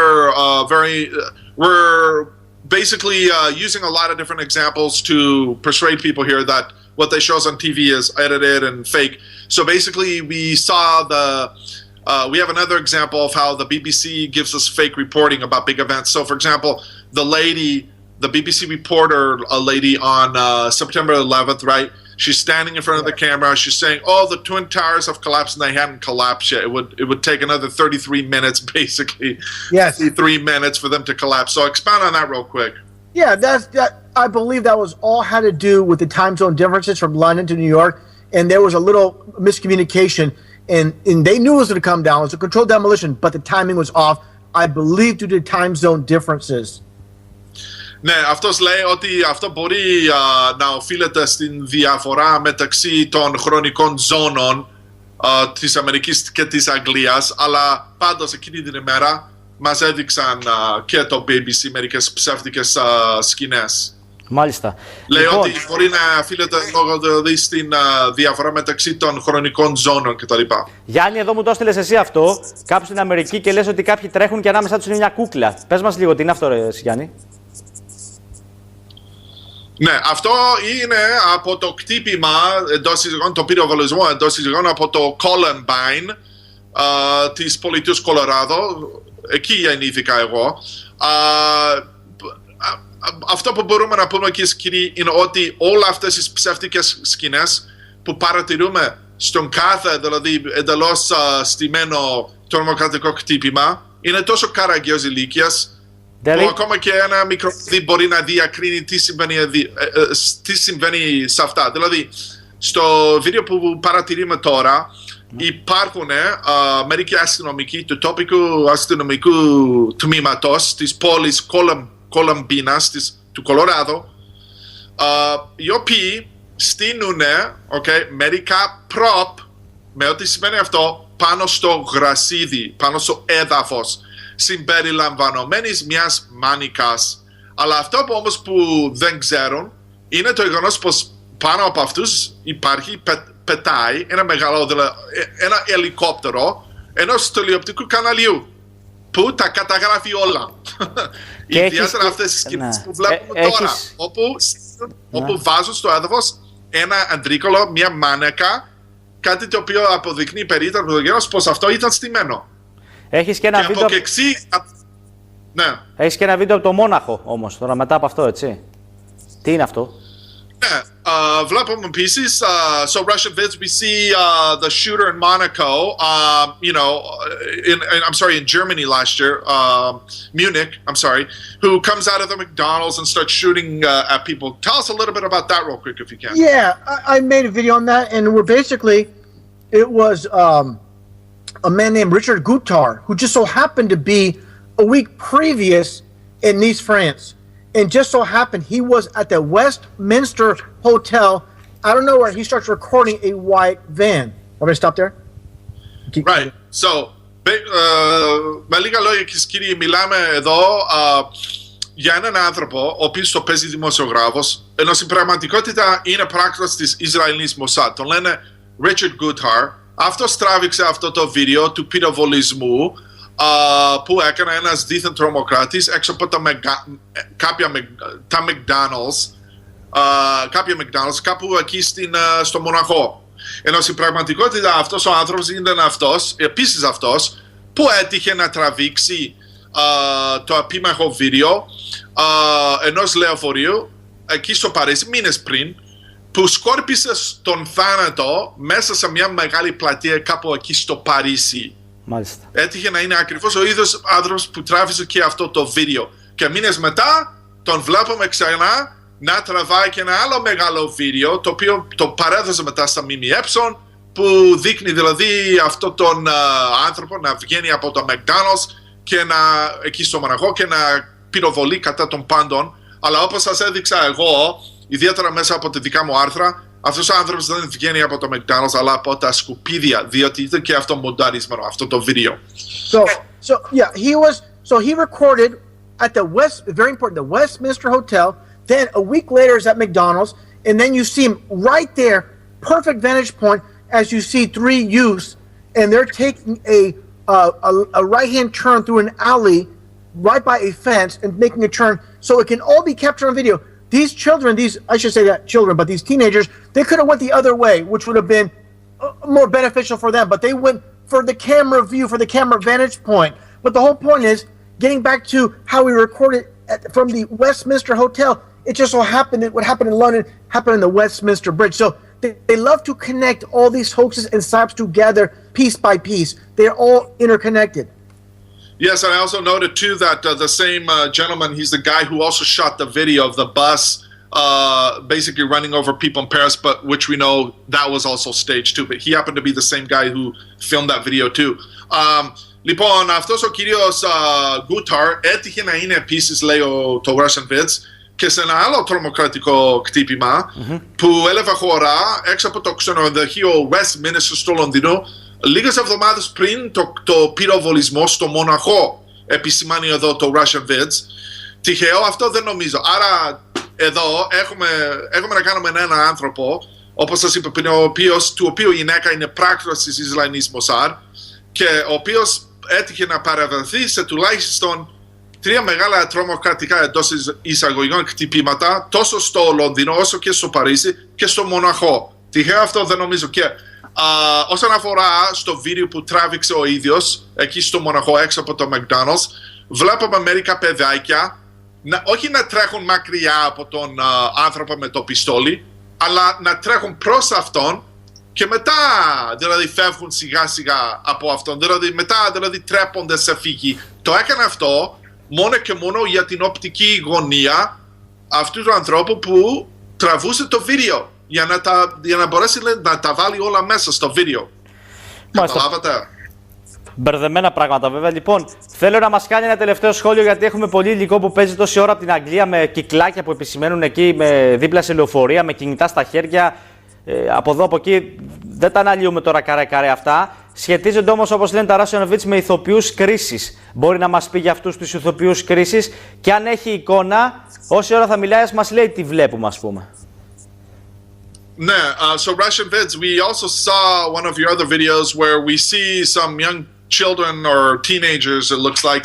we're basically using a lot of different examples to persuade people here that what they show us on TV is edited and fake. So basically, we have another example of how the BBC gives us fake reporting about big events. So, for example, the BBC reporter, a lady on September 11th, right? She's standing in front of the camera. She's saying, "Oh, the Twin Towers have collapsed, and they hadn't collapsed yet. It would take another 33 minutes, basically. Yes, 3 minutes for them to collapse." So, expound on that real quick. Yeah, that. I believe that was all had to do with the time zone differences from London to New York, and there was a little miscommunication. And they knew it was going to come down. It was a controlled demolition, but the timing was off. I believe due to time zone differences. Ναι, αυτός λέει ότι αυτό μπορεί να οφείλεται στην διαφορά μεταξύ των χρονικών ζώνων της Αμερικής και της Αγγλίας, αλλά πάντως εκείνη την ημέρα μας έδειξαν και το BBC μερικές ψεύτικες σκηνές. Μάλιστα. Λέει ότι μπορεί να οφείλεται λόγω δηλαδή στην διαφορά μεταξύ των χρονικών ζώνων κτλ. Γιάννη, εδώ μου το έστειλες εσύ αυτό. Κάπου στην Αμερική και λες ότι κάποιοι τρέχουν και ανάμεσά τους είναι μια κούκλα. Πες μας λίγο, τι είναι αυτό, ρε Γιάννη. Ναι, αυτό είναι από το κτύπημα εντός εισαγωγικών, το πυροβολισμό εντός εισαγωγικών από το Columbine της πολιτείας Κολοράδο. Εκεί γεννήθηκα εγώ. Αυτό που μπορούμε να πούμε, κυρίες και κύριοι, είναι ότι όλες αυτές τις ψεύτικες σκηνές που παρατηρούμε στον κάθε, δηλαδή εντελώς στημένο τρομοκρατικό κτύπημα, είναι τόσο καραγκιός ηλικίας, που ακόμα και ένα μικρό παιδί μπορεί να διακρίνει τι συμβαίνει σε αυτά. Δηλαδή, στο βίντεο που παρατηρούμε τώρα, υπάρχουν μερικοί αστυνομικοί του τοπικού αστυνομικού τμήματος της πόλης Κολαμπίνας του Κολοράδο, οι οποίοι στείνουν μερικά prop, με ό,τι σημαίνει αυτό, πάνω στο γρασίδι, πάνω στο έδαφος, συμπεριλαμβανομένης μιας μάνικας. Αλλά αυτό που όμως που δεν ξέρουν είναι το γεγονός πως πάνω από αυτούς πετάει ένα μεγάλο, ένα ελικόπτερο ενός τηλεοπτικού καναλιού που τα καταγράφει όλα. Ιδιαίτερα αυτές τις σκηνές που βλέπουμε τώρα, όπου βάζουν στο έδαφος ένα αντρίκολο, μια μάνικα, κάτι το οποίο αποδεικνύει περίπτωση πως αυτό ήταν στημένο. Έχεις και ένα βίντεο... Ναι. Έχεις και ένα βίντεο από το Μόναχο όμως, τώρα μετά από αυτό, έτσι. Τι είναι αυτό? Ναι, βλέπουμε επίσης, so Russianvids, we see the shooter in Monaco, you know, in Germany last year, Munich, I'm sorry, who comes out of the McDonald's and starts shooting at people. Tell us a little bit about that real quick if you can. Yeah, I made a video on that, and we're basically, it was a man named Richard Guttard, who just so happened to be a week previous in Nice, France. And just so happened he was at the Westminster Hotel. I don't know where he starts recording a white van. Want me to stop there? Right. So, με λίγα λόγια, κύριοι, μιλάμε εδώ για έναν άνθρωπο ο οποίος το παίζει δημοσιογράφος, ενώ στην πραγματικότητα είναι πράκτορας της Ισραηλινής Μοσάτ. Τον λένε Richard Guttard. Αυτός τράβηξε αυτό το βίντεο του πυροβολισμού που έκανε ένας δίθεν τρομοκράτης έξω από τα McDonald's, κάπου εκεί στο Μοναχό. Ενώ στην πραγματικότητα αυτός ο άνθρωπος ήταν επίσης αυτός που έτυχε να τραβήξει το επίμαχο βίντεο ενός λεωφορείου εκεί στο Παρίσι μήνες πριν, που σκόρπισε στον θάνατο μέσα σε μια μεγάλη πλατεία κάπου εκεί στο Παρίσι. Μάλιστα. Έτυχε να είναι ακριβώς ο ίδιος άνθρωπος που τράβησε και αυτό το βίντεο. Και μήνες μετά τον βλέπουμε ξανά να τραβάει και ένα άλλο μεγάλο βίντεο, το οποίο το παρέδωσε μετά στα ΜΜΕ, που δείχνει δηλαδή αυτόν τον άνθρωπο να βγαίνει από το McDonald's και εκεί στο Μοναχό και να πυροβολεί κατά των πάντων. Αλλά όπως σας έδειξα εγώ, ιδιαίτερα μέσα από τη δικά μου άρθρα, αυτός ο άνθρωπος δεν βγαίνει από το McDonald's αλλά από τα σκουπίδια, διότι ήταν και αυτό μοντάρισμένο, αυτό το βίντεο. So he recorded at the very important, the Westminster Hotel. Then a week later is at McDonald's, and then you see him right there, perfect vantage point, as you see three youths, and they're taking a right-hand turn through an alley right by a fence and making a turn, so it can all be captured on video. These children, I should say that children, but these teenagers, they could have went the other way, which would have been more beneficial for them, but they went for the camera view, for the camera vantage point. But the whole point is, getting back to how we recorded from the Westminster Hotel, it just so happened that what happened in London happened in the Westminster Bridge. So they love to connect all these hoaxes and psyops together piece by piece. They're all interconnected. Yes, and I also noted too that the same gentleman, he's the guy who also shot the video of the bus basically running over people in Paris, but which we know that was also staged too. But he happened to be the same guy who filmed that video too. Λοιπόν, αυτός ο κύριος Guttard έτυχε να είναι επίσης, λέει το Russianvids, και σε ένα άλλο τρομοκρατικό κτύπημα που έλαβε χώρα έξω από το ξενοδοχείο Westminster στο Λονδίνο λίγες εβδομάδες πριν το πυροβολισμό στο Μοναχό. Επισημάνει εδώ το Russianvids. Τυχαίο αυτό δεν νομίζω. Άρα εδώ έχουμε να κάνουμε έναν άνθρωπο, όπως σας είπα πριν, του οποίου η γυναίκα είναι πράκτορας της Ισραηλινής Μοσάρ και ο οποίος έτυχε να παραβρεθεί σε τουλάχιστον 3 μεγάλα τρομοκρατικά εντός εισαγωγικών χτυπήματα, τόσο στο Λονδίνο όσο και στο Παρίσι και στο Μοναχό. Τυχαίο αυτό δεν νομίζω. Και όσον αφορά στο βίντεο που τράβηξε ο ίδιος εκεί στο Μοναχό έξω από το McDonald's, βλέπαμε μερικά παιδάκια όχι να τρέχουν μακριά από τον άνθρωπο με το πιστόλι, αλλά να τρέχουν προς αυτόν και μετά δηλαδή φεύγουν σιγά σιγά από αυτόν, δηλαδή μετά δηλαδή τρέπονται σε φύγη. Το έκανε αυτό μόνο και μόνο για την οπτική γωνία αυτού του ανθρώπου που τραβούσε το βίντεο, για να μπορέσει να τα βάλει όλα μέσα στο βίντεο. Καταλάβατε? Μπερδεμένα πράγματα βέβαια. Λοιπόν, θέλω να μας κάνει ένα τελευταίο σχόλιο, γιατί έχουμε πολύ υλικό που παίζει τόση ώρα από την Αγγλία με κυκλάκια που επισημαίνουν εκεί δίπλα σε λεωφορεία, με κινητά στα χέρια. Από εδώ, από εκεί. Δεν τα αναλύουμε τώρα καρέ-καρέ αυτά. Σχετίζονται όμως, όπως λένε τα Russianvids, με ηθοποιούς κρίσης. Μπορεί να μας πει για αυτούς τους ηθοποιούς κρίσης και αν έχει εικόνα, όση ώρα θα μιλάει, μας λέει τι βλέπουμε, ας πούμε. Ναι, so Russianvids, we also saw one of your other videos where we see some young children or teenagers, it looks like,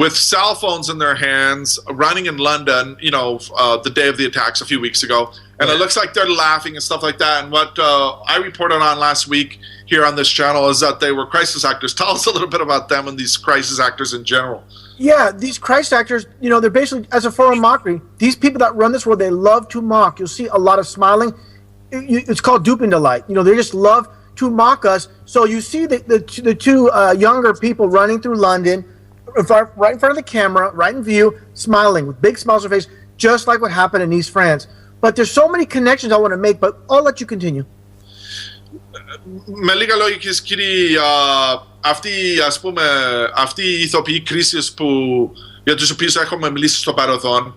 with cell phones in their hands, running in London, you know, the day of the attacks a few weeks ago. And it looks like they're laughing and stuff like that. And what I reported on last week here on this channel is that they were crisis actors. Tell us a little bit about them and these crisis actors in general. Yeah, these crisis actors, you know, they're basically, as a form of mockery, these people that run this world, they love to mock. You'll see a lot of smiling. It's called dupe and delight. You know, they just love to mock us. So you see the two younger people running through London, right in front of the camera, right in view, smiling with big smiles on their face, just like what happened in East France. But there's so many connections I want to make, but I'll let you continue. Με λίγα λόγια, κυρίες και κύριοι, αυτοί οι ηθοποιοί κρίσης για τους οποίους έχουμε μιλήσει στο παρελθόν,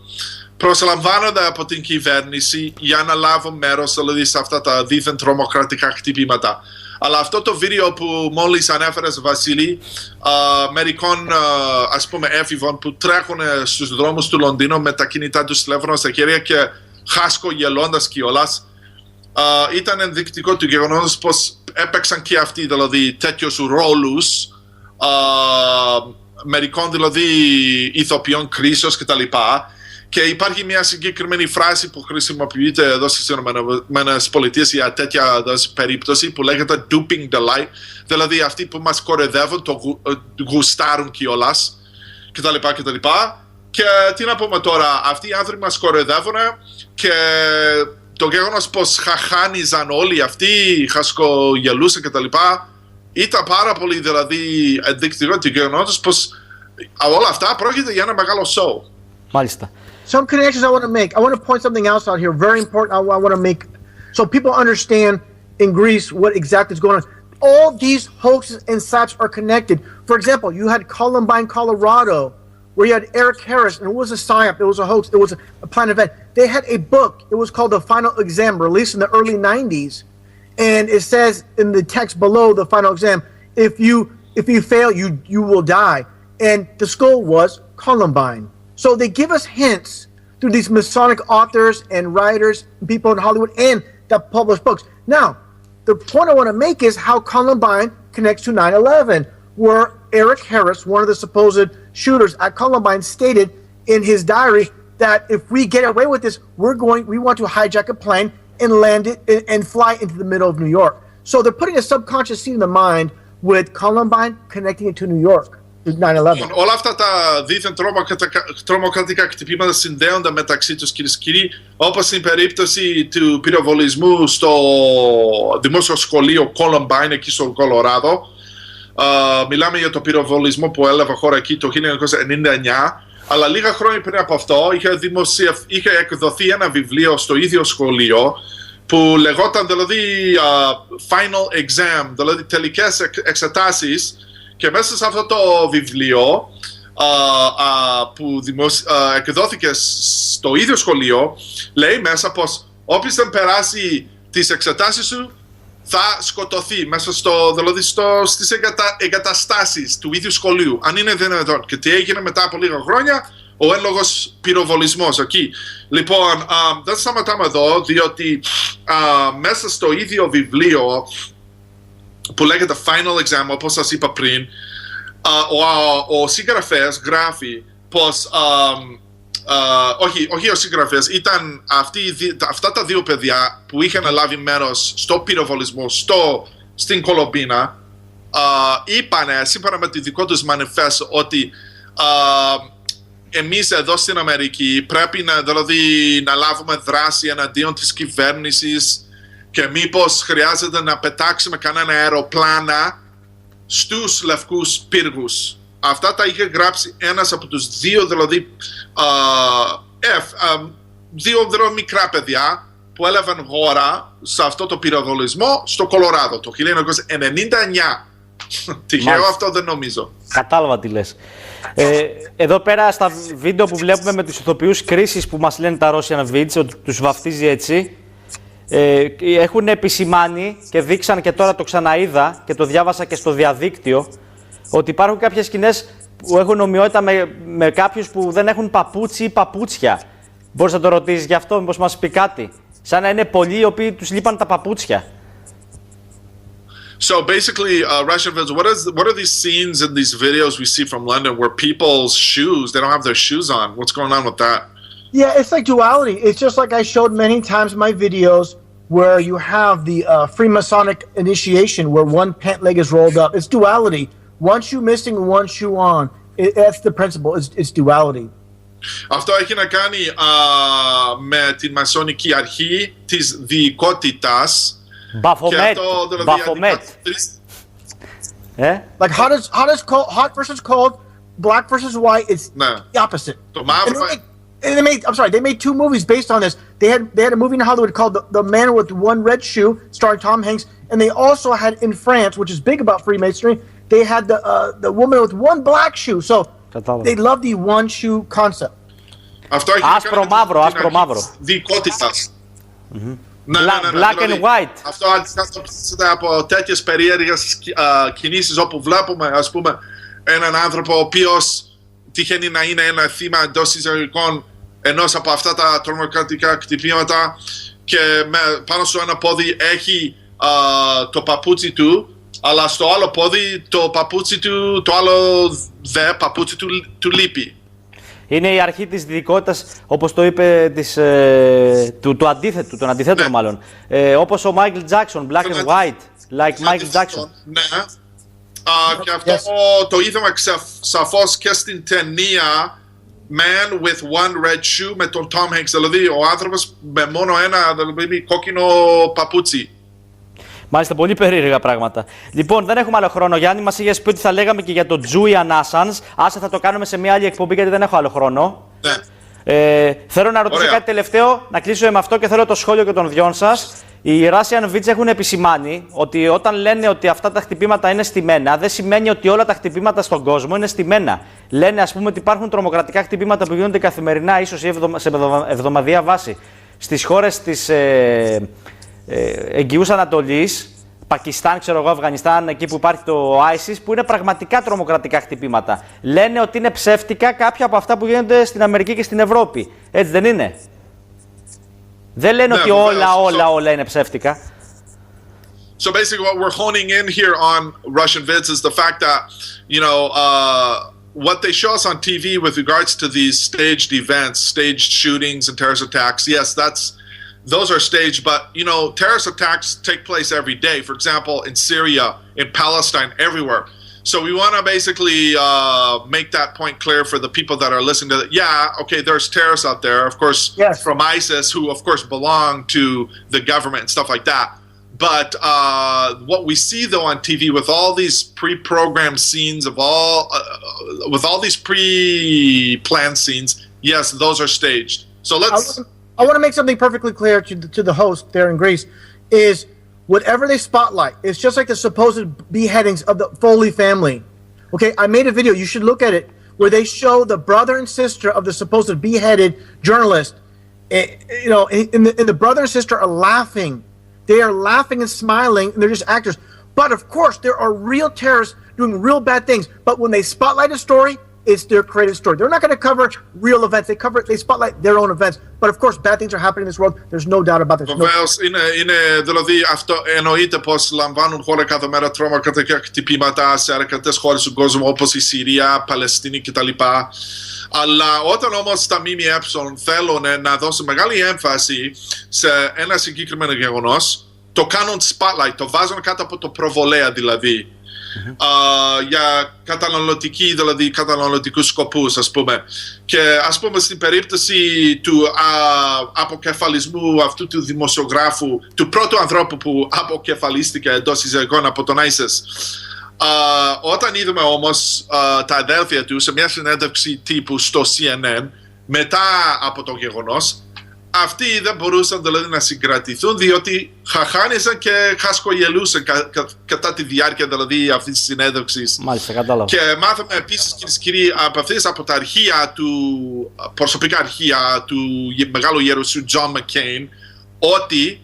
προσλαμβάνονται από την κυβέρνηση για να λάβουν μέρος δηλαδή σε αυτά τα δίθεν τρομοκρατικά χτυπήματα. Αλλά αυτό το βίντεο που μόλις ανέφερες, Βασίλη, μερικών ας πούμε έφηβων που τρέχουν στους δρόμους του Λονδίνου με τα κινητά τους τηλέφωνα στα χέρια και χάσκογελώντας κιόλας, ήταν ενδεικτικό του γεγονότος πως έπαιξαν και αυτοί δηλαδή τέτοιους ρόλους μερικών δηλαδή ηθοποιών κρίσεως κτλ. Και υπάρχει μια συγκεκριμένη φράση που χρησιμοποιείται εδώ στις ΗΠΑ για τέτοια περίπτωση που λέγεται duping delight, δηλαδή αυτοί που μας κορεδεύουν, το γουστάρουν κιόλας κτλ. Και τι να πούμε τώρα, αυτοί οι άνθρωποι μας κορεδεύουν και το γεγονός πως χαχάνιζαν όλοι αυτοί, χασκογελούσαν κτλ. Ήταν πάρα πολύ δηλαδή ενδεικτικό το γεγονός πως όλα αυτά πρόκειται για ένα μεγάλο show. Μάλιστα. Some connections I want to make. I want to point something else out here, very important. I want to make so people understand in Greece what exactly is going on. All these hoaxes and slaps are connected. For example, you had Columbine, Colorado, where you had Eric Harris, and it was a psyop, it was a hoax, it was a planned event. They had a book, it was called The Final Exam, released in the early 90s. And it says in the text below the final exam, if you fail, you will die. And the school was Columbine. So they give us hints through these Masonic authors and writers, and people in Hollywood, and that publish books. Now, the point I want to make is how Columbine connects to 9/11, where Eric Harris, one of the supposed shooters at Columbine, stated in his diary that if we get away with this, we want to hijack a plane and land it and fly into the middle of New York. So they're putting a subconscious seed in the mind with Columbine connecting it to New York. Όλα αυτά τα δίθεν τρομοκρατικά χτυπήματα συνδέονται μεταξύ τους, κυρίες και κύριοι, όπως στην περίπτωση του πυροβολισμού στο δημόσιο σχολείο Columbine εκεί στο Κολοράδο. Μιλάμε για το πυροβολισμό που έλαβε χώρα εκεί το 1999, αλλά λίγα χρόνια πριν από αυτό είχε εκδοθεί ένα βιβλίο στο ίδιο σχολείο που λεγόταν δηλαδή Final Exam, δηλαδή τελικές εξετάσεις. Και μέσα σε αυτό το βιβλίο που εκδόθηκε στο ίδιο σχολείο, λέει μέσα πως όποιος δεν περάσει τις εξετάσεις σου θα σκοτωθεί μέσα δηλαδή στις εγκαταστάσεις του ίδιου σχολείου, αν είναι δυνατόν. Και τι έγινε μετά από λίγα χρόνια, ο έλογος πυροβολισμός εκεί. Λοιπόν, δεν σταματάμε εδώ, διότι μέσα στο ίδιο βιβλίο που λέγεται Final Exam, όπως σας είπα πριν, ο συγγραφέας γράφει πως, όχι ο συγγραφέας, ήταν αυτά τα δύο παιδιά που είχαν λάβει μέρος στο πυροβολισμό στην Κολομπίνα, είπανε, σύμφωνα με τη δικό τους manifest, ότι εμείς εδώ στην Αμερική πρέπει να λάβουμε δράση εναντίον της κυβέρνησης και μήπως χρειάζεται να πετάξουμε κανένα αεροπλάνα στους λευκούς πύργους. Αυτά τα είχε γράψει ένας από τους δύο, δηλαδή δύο μικρά παιδιά που έλαβαν χώρα σε αυτό το πυροβολισμό στο Κολοράδο το 1999. Τυχαίο αυτό δεν νομίζω. Κατάλαβα τι λες. Εδώ πέρα στα βίντεο που βλέπουμε με τους ηθοποιούς κρίσης που μας λένε τα Russianvids, ότι τους βαφτίζει έτσι, έχουν επισημάνει και δείξαν και τώρα το ξαναείδα και το διάβασα και στο διαδίκτυο, ότι υπάρχουν κάποιες σκηνές που έχουν ομοιότητα με κάποιους που δεν έχουν παπούτσι ή παπούτσια. Μπορείς να το ρωτήσεις γι' αυτό, μήπως μας πει κάτι. Σαν να είναι πολλοί οι οποίοι τους λείπαν τα παπούτσια. So basically, Russianvids, what are these scenes in these videos we see from London where people's shoes, they don't have their shoes on? What's going on with that? Yeah, it's like duality. It's just like I showed many times in my videos where you have the Freemasonic initiation where one pant leg is rolled up. It's duality. One shoe missing, one shoe on. That's the principle. It's duality. Αυτό έχει να κάνει με τη μασονική αρχή της διοικότητας. Baphomet. Baphomet. Like hot versus cold, black versus white. It's the opposite. Το μαύρο. They made two movies based on this. They had a movie in Hollywood called The Man with One Red Shoe, starring Tom Hanks, and they also had in France, which is big about Freemasonry, they had the woman with one black shoe. So they love the one shoe concept. Αυτό έχει άσπρο μαύρο. Διοικότητας. Black and white. Αυτό αντιστοιχείται από τέτοιες περίεργες κινήσεις όπου βλέπουμε, ας πούμε, έναν άνθρωπο ο οποίος τυχαίνει να είναι ένα θύμα εντός εισαγωγικών ενός από αυτά τα τρομοκρατικά χτυπήματα και πάνω στο ένα πόδι έχει το παπούτσι του, αλλά στο άλλο πόδι το παπούτσι του, το άλλο παπούτσι του λείπει. Είναι η αρχή της διοικότητας, όπως το είπε, του αντίθετου, των αντιθέτων μάλλον. Όπως ο Michael Jackson, black and white, like Michael Jackson. Ναι. Και αυτό το είδαμε σαφώς και στην ταινία Man with One Red Shoe με τον Tom Hanks, δηλαδή ο άνθρωπος με μόνο ένα κόκκινο παπούτσι. Μάλιστα, πολύ περίεργα πράγματα. Λοιπόν, δεν έχουμε άλλο χρόνο, Γιάννη. Μας είχες πει ότι θα λέγαμε και για το Julian Assange. Άσε, θα το κάνουμε σε μια άλλη εκπομπή, γιατί δεν έχω άλλο χρόνο. Ναι. Θέλω να ρωτήσω κάτι τελευταίο, να κλείσω με αυτό και θέλω το σχόλιο και των δυο σας. Οι Russianvids έχουν επισημάνει ότι όταν λένε ότι αυτά τα χτυπήματα είναι στημένα, δεν σημαίνει ότι όλα τα χτυπήματα στον κόσμο είναι στημένα. Λένε, ας πούμε, ότι υπάρχουν τρομοκρατικά χτυπήματα που γίνονται καθημερινά, ίσως σε εβδομαδιαία βάση, στις χώρες της Εγγυούς Ανατολής, Πακιστάν, ξέρω εγώ, Αφγανιστάν, εκεί που υπάρχει το ISIS, που είναι πραγματικά τρομοκρατικά χτυπήματα. Λένε ότι είναι ψεύτικα κάποια από αυτά που γίνονται στην Αμερική και στην Ευρώπη. Έτσι δεν είναι? Δεν λένε ότι όλα είναι ψεύτικα. So basically what we're honing in here on Russianvids is the fact that, you know, what they show us on TV with regards to these staged events, staged shootings and terrorist attacks, yes, those are staged, but, you know, terrorist attacks take place every day. For example, in Syria, in Palestine, everywhere. So we want to basically make that point clear for the people that are listening to that. Yeah, okay, there's terrorists out there, of course, from ISIS, who, of course, belong to the government and stuff like that. But what we see, though, on TV with all these pre-programmed scenes with all these pre-planned scenes, yes, those are staged. So I want to make something perfectly clear to the host there in Greece, is whatever they spotlight, it's just like the supposed beheadings of the Foley family. Okay, I made a video, you should look at it, where they show the brother and sister of the supposed beheaded journalist. You know, and the brother and sister are laughing. They are laughing and smiling, and they're just actors. But of course, there are real terrorists doing real bad things. But when they spotlight a story, it's their creative story. They're not going to cover real events. They spotlight their own events. But of course, bad things are happening in this world. There's no doubt about this. Βεβαίως, δηλαδή αυτό εννοείται πως λαμβάνουν χώρα κάθε μέρα τρομοκρατικά χτυπήματα σε αρκετές χώρες του κόσμου, όπως η Συρία, Παλαιστίνη κτλ. Αλλά όταν όμως τα ΜΜΕ θέλουν να δώσουν μεγάλη έμφαση σε ένα συγκεκριμένο γεγονός, το κάνουν spotlight, το βάζουν κάτω από το προβολέα δηλαδή. Για καταναλωτικούς σκοπούς, ας πούμε. Και ας πούμε στην περίπτωση του αποκεφαλισμού αυτού του δημοσιογράφου, του πρώτου ανθρώπου που αποκεφαλίστηκε εντός εισαγωγικών από τον ISIS, όταν είδαμε όμως τα αδέλφια του σε μια συνέντευξη τύπου στο CNN μετά από το γεγονός, αυτοί δεν μπορούσαν δηλαδή να συγκρατηθούν, διότι χαχάνησαν και χασκογελούσαν κατά τη διάρκεια δηλαδή αυτής της συνέντευξης. Μάλιστα, κατάλαβα. Και μάθαμε επίσης, κυρίες και κύριοι, από τα αρχεία προσωπικά αρχεία του μεγάλου ιερουσίου John McCain, ότι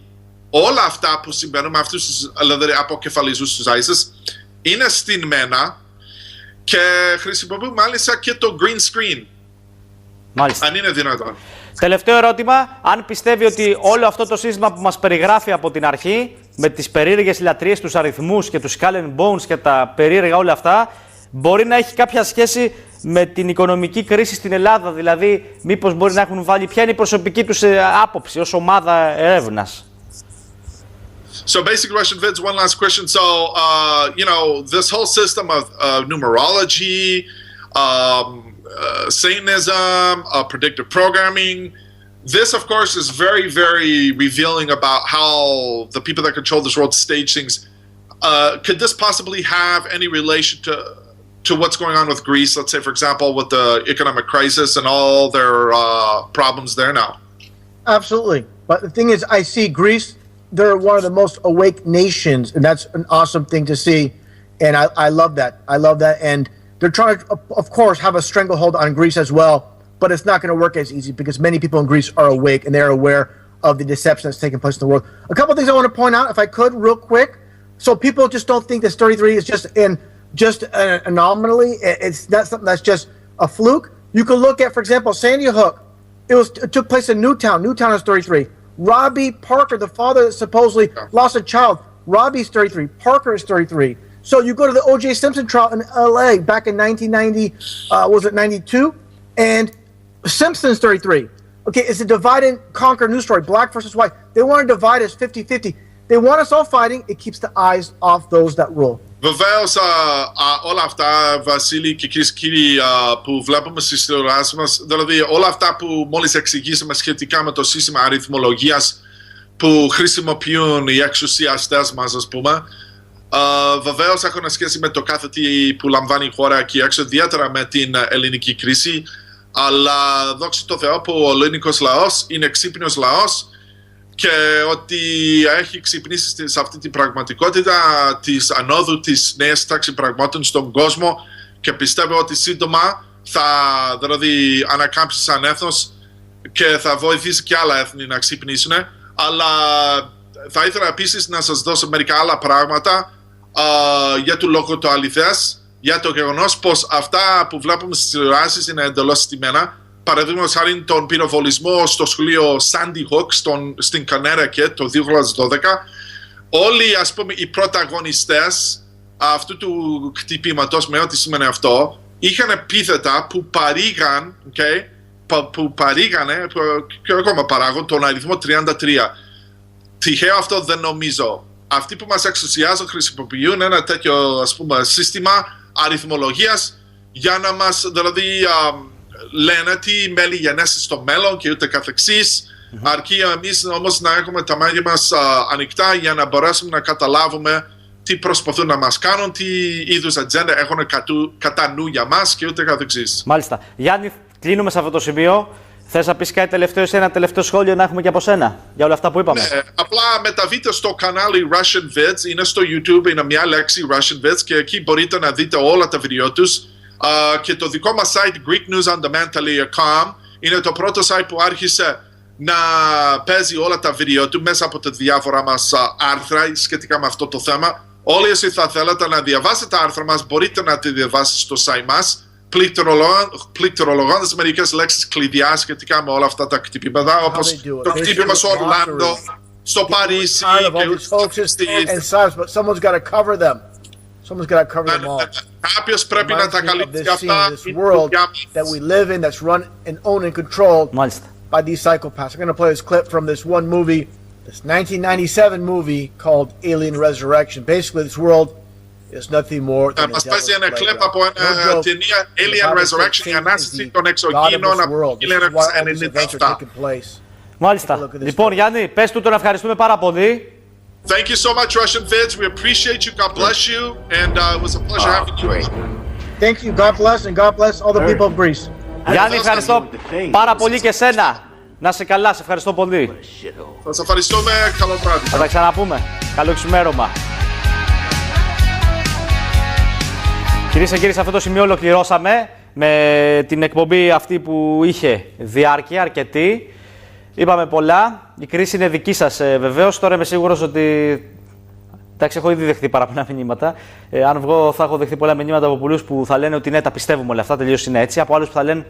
όλα αυτά που συμβαίνουν με αυτούς τους δηλαδή, αποκεφαλισμούς τους ISIS είναι στηνμένα και χρησιμοποιούν μάλιστα και το green screen. Μάλιστα. Αν είναι δυνατόν. Τελευταίο ερώτημα, αν πιστεύει ότι όλο αυτό το σύστημα που μας περιγράφει από την αρχή, με τις περίεργες λατρείες, τους αριθμούς και τους skull and bones και τα περίεργα όλα αυτά, μπορεί να έχει κάποια σχέση με την οικονομική κρίση στην Ελλάδα, δηλαδή μήπως μπορεί να έχουν βάλει, ποια είναι η προσωπική τους άποψη ως ομάδα έρευνας. So basic Russianvids, one last question. So, this whole system of numerology, Satanism, predictive programming, this of course is very, very revealing about how the people that control this world stage things. Could this possibly have any relation to what's going on with Greece, let's say for example with the economic crisis and all their problems there now? Absolutely. But the thing is, I see Greece, they're one of the most awake nations, and that's an awesome thing to see, and I love that. I love that, and they're trying to, of course, have a stranglehold on Greece as well, but it's not going to work as easy because many people in Greece are awake and they're aware of the deception that's taking place in the world. A couple of things I want to point out, if I could, real quick, so people just don't think this 33 is just an anomaly. It's not something that's just a fluke. You can look at, for example, Sandy Hook. It took place in Newtown. Newtown is 33. Robbie Parker, the father that supposedly lost a child, Robbie's 33. Parker is 33. So you go to the O.J. Simpson trial in L.A. back in 1990, was it 92? And Simpson's 33. Okay, it's a divide and conquer news story, black versus white. They want to divide us 50-50. They want us all fighting. It keeps the eyes off those that rule. Βεβαίως όλα αυτά, Βασίλη και κυρίες και κύριοι, που βλέπουμε στις τηλεοράσεις μας, δηλαδή όλα αυτά που μόλις εξηγήσαμε σχετικά με το σύστημα αριθμολογίας που χρησιμοποιούν οι εξουσιαστές μας, ας πούμε, βεβαίως έχουν σχέση με το κάθε τι που λαμβάνει η χώρα εκεί έξω, ιδιαίτερα με την ελληνική κρίση, αλλά δόξα τω Θεώ που ο ελληνικός λαός είναι ξύπνιος λαός και ότι έχει ξυπνήσει σε αυτή την πραγματικότητα της ανόδου της νέας τάξης πραγμάτων στον κόσμο και πιστεύω ότι σύντομα θα δηλαδή ανακάμψει σαν έθνος και θα βοηθήσει και άλλα έθνη να ξυπνήσουν. Αλλά θα ήθελα επίσης να σας δώσω μερικά άλλα πράγματα για το λόγο το αληθές, για το γεγονός πως αυτά που βλέπουμε στις τηλεοράσεις είναι εντελώς στημένα. Παραδείγματος χάρη τον πυροβολισμό στο σχολείο Sandy Hook στην Connecticut το 2012, όλοι ας πούμε οι πρωταγωνιστές αυτού του χτυπήματος, με ό,τι σημαίνει αυτό, είχαν επίθετα που παρήγαν, που παρήγανε και ακόμα παράγουν τον αριθμό 33. Τυχαίο αυτό δεν νομίζω. Αυτοί που μας εξουσιάζουν χρησιμοποιούν ένα τέτοιο ας πούμε σύστημα αριθμολογίας για να μας δηλαδή λένε τι μέλη γενέσει στο μέλλον και ούτε καθεξής. Αρκεί εμείς όμως να έχουμε τα μάτια μας ανοιχτά για να μπορέσουμε να καταλάβουμε τι προσπαθούν να μας κάνουν, τι είδους ατζέντα έχουν κατά νου για μας και ούτε καθεξής. Μάλιστα. Γιάννη, κλείνουμε σε αυτό το σημείο. Θες να πεις κάτι τελευταίο σε ένα τελευταίο σχόλιο να έχουμε και από σένα για όλα αυτά που είπαμε? Ναι, απλά μεταβείτε στο κανάλι Russianvids, είναι στο YouTube, είναι μια λέξη Russianvids και εκεί μπορείτε να δείτε όλα τα βίντεο τους. Και το δικό μας site greeknewsondemand.com είναι το πρώτο site που άρχισε να παίζει όλα τα βίντεο του μέσα από τα διάφορα μας άρθρα σχετικά με αυτό το θέμα. Όλοι όσοι θα θέλετε να διαβάσετε τα άρθρα μας μπορείτε να τη διαβάσετε στο site μας πληκτρολογώντας μερικές λέξεις κλειδιά σχετικά με όλα αυτά τα κτυπήματα, όπως το κτύπημα στο Ορλάντο, στο Παρίσι someone's got to cover them. Someone's got to cover them all. Κάποιος πρέπει να τα καλύψει αυτά. This world that we live in, that's run and owned and controlled by these psychopaths. I'm going to play this clip from this one movie, this 1997 movie called Alien Resurrection. Basically, this world is nothing more than a μας παίζει ένα κλιπ από ένα ταινία Alien Resurrection, η ανάσταση των εξωγήινων από το 1997. Μάλιστα. Λοιπόν, Γιάννη, πες του τον ευχαριστούμε πάρα πολύ. Thank you so much, Russianvids. We appreciate you. God bless you. And it was a pleasure having you. Thank you. God bless and God bless all the people of Greece. Γιάννη, ευχαριστώ πάρα πολύ και σένα. Να είσαι καλά, σε ευχαριστώ πολύ. Θα σας ευχαριστούμε. Καλό βράδυ. Θα τα ξαναπούμε. Καλό ξημέρωμα. Κυρίες και κύριοι, σε αυτό το σημείο ολοκληρώσαμε με την εκπομπή αυτή που είχε διάρκεια αρκετή. Είπαμε πολλά. Η κρίση είναι δική σας βεβαίως. Τώρα είμαι σίγουρος ότι. Εντάξει, έχω ήδη δεχτεί παραπάνω μηνύματα. Αν βγω, θα έχω δεχτεί πολλά μηνύματα από πολλούς που θα λένε ότι ναι, τα πιστεύουμε όλα αυτά, τελείως είναι έτσι. Από άλλους που θα λένε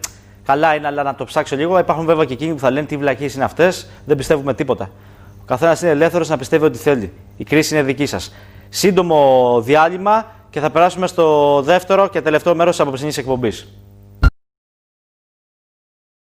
καλά είναι, αλλά να το ψάξω λίγο. Υπάρχουν βέβαια και εκείνοι που θα λένε τι βλακίες είναι αυτές, δεν πιστεύουμε τίποτα. Ο καθένας είναι ελεύθερος να πιστεύει ό,τι θέλει. Η κρίση είναι δική σας. Σύντομο διάλειμμα και θα περάσουμε στο δεύτερο και τελευταίο μέρος της απόψινής εκπομπής.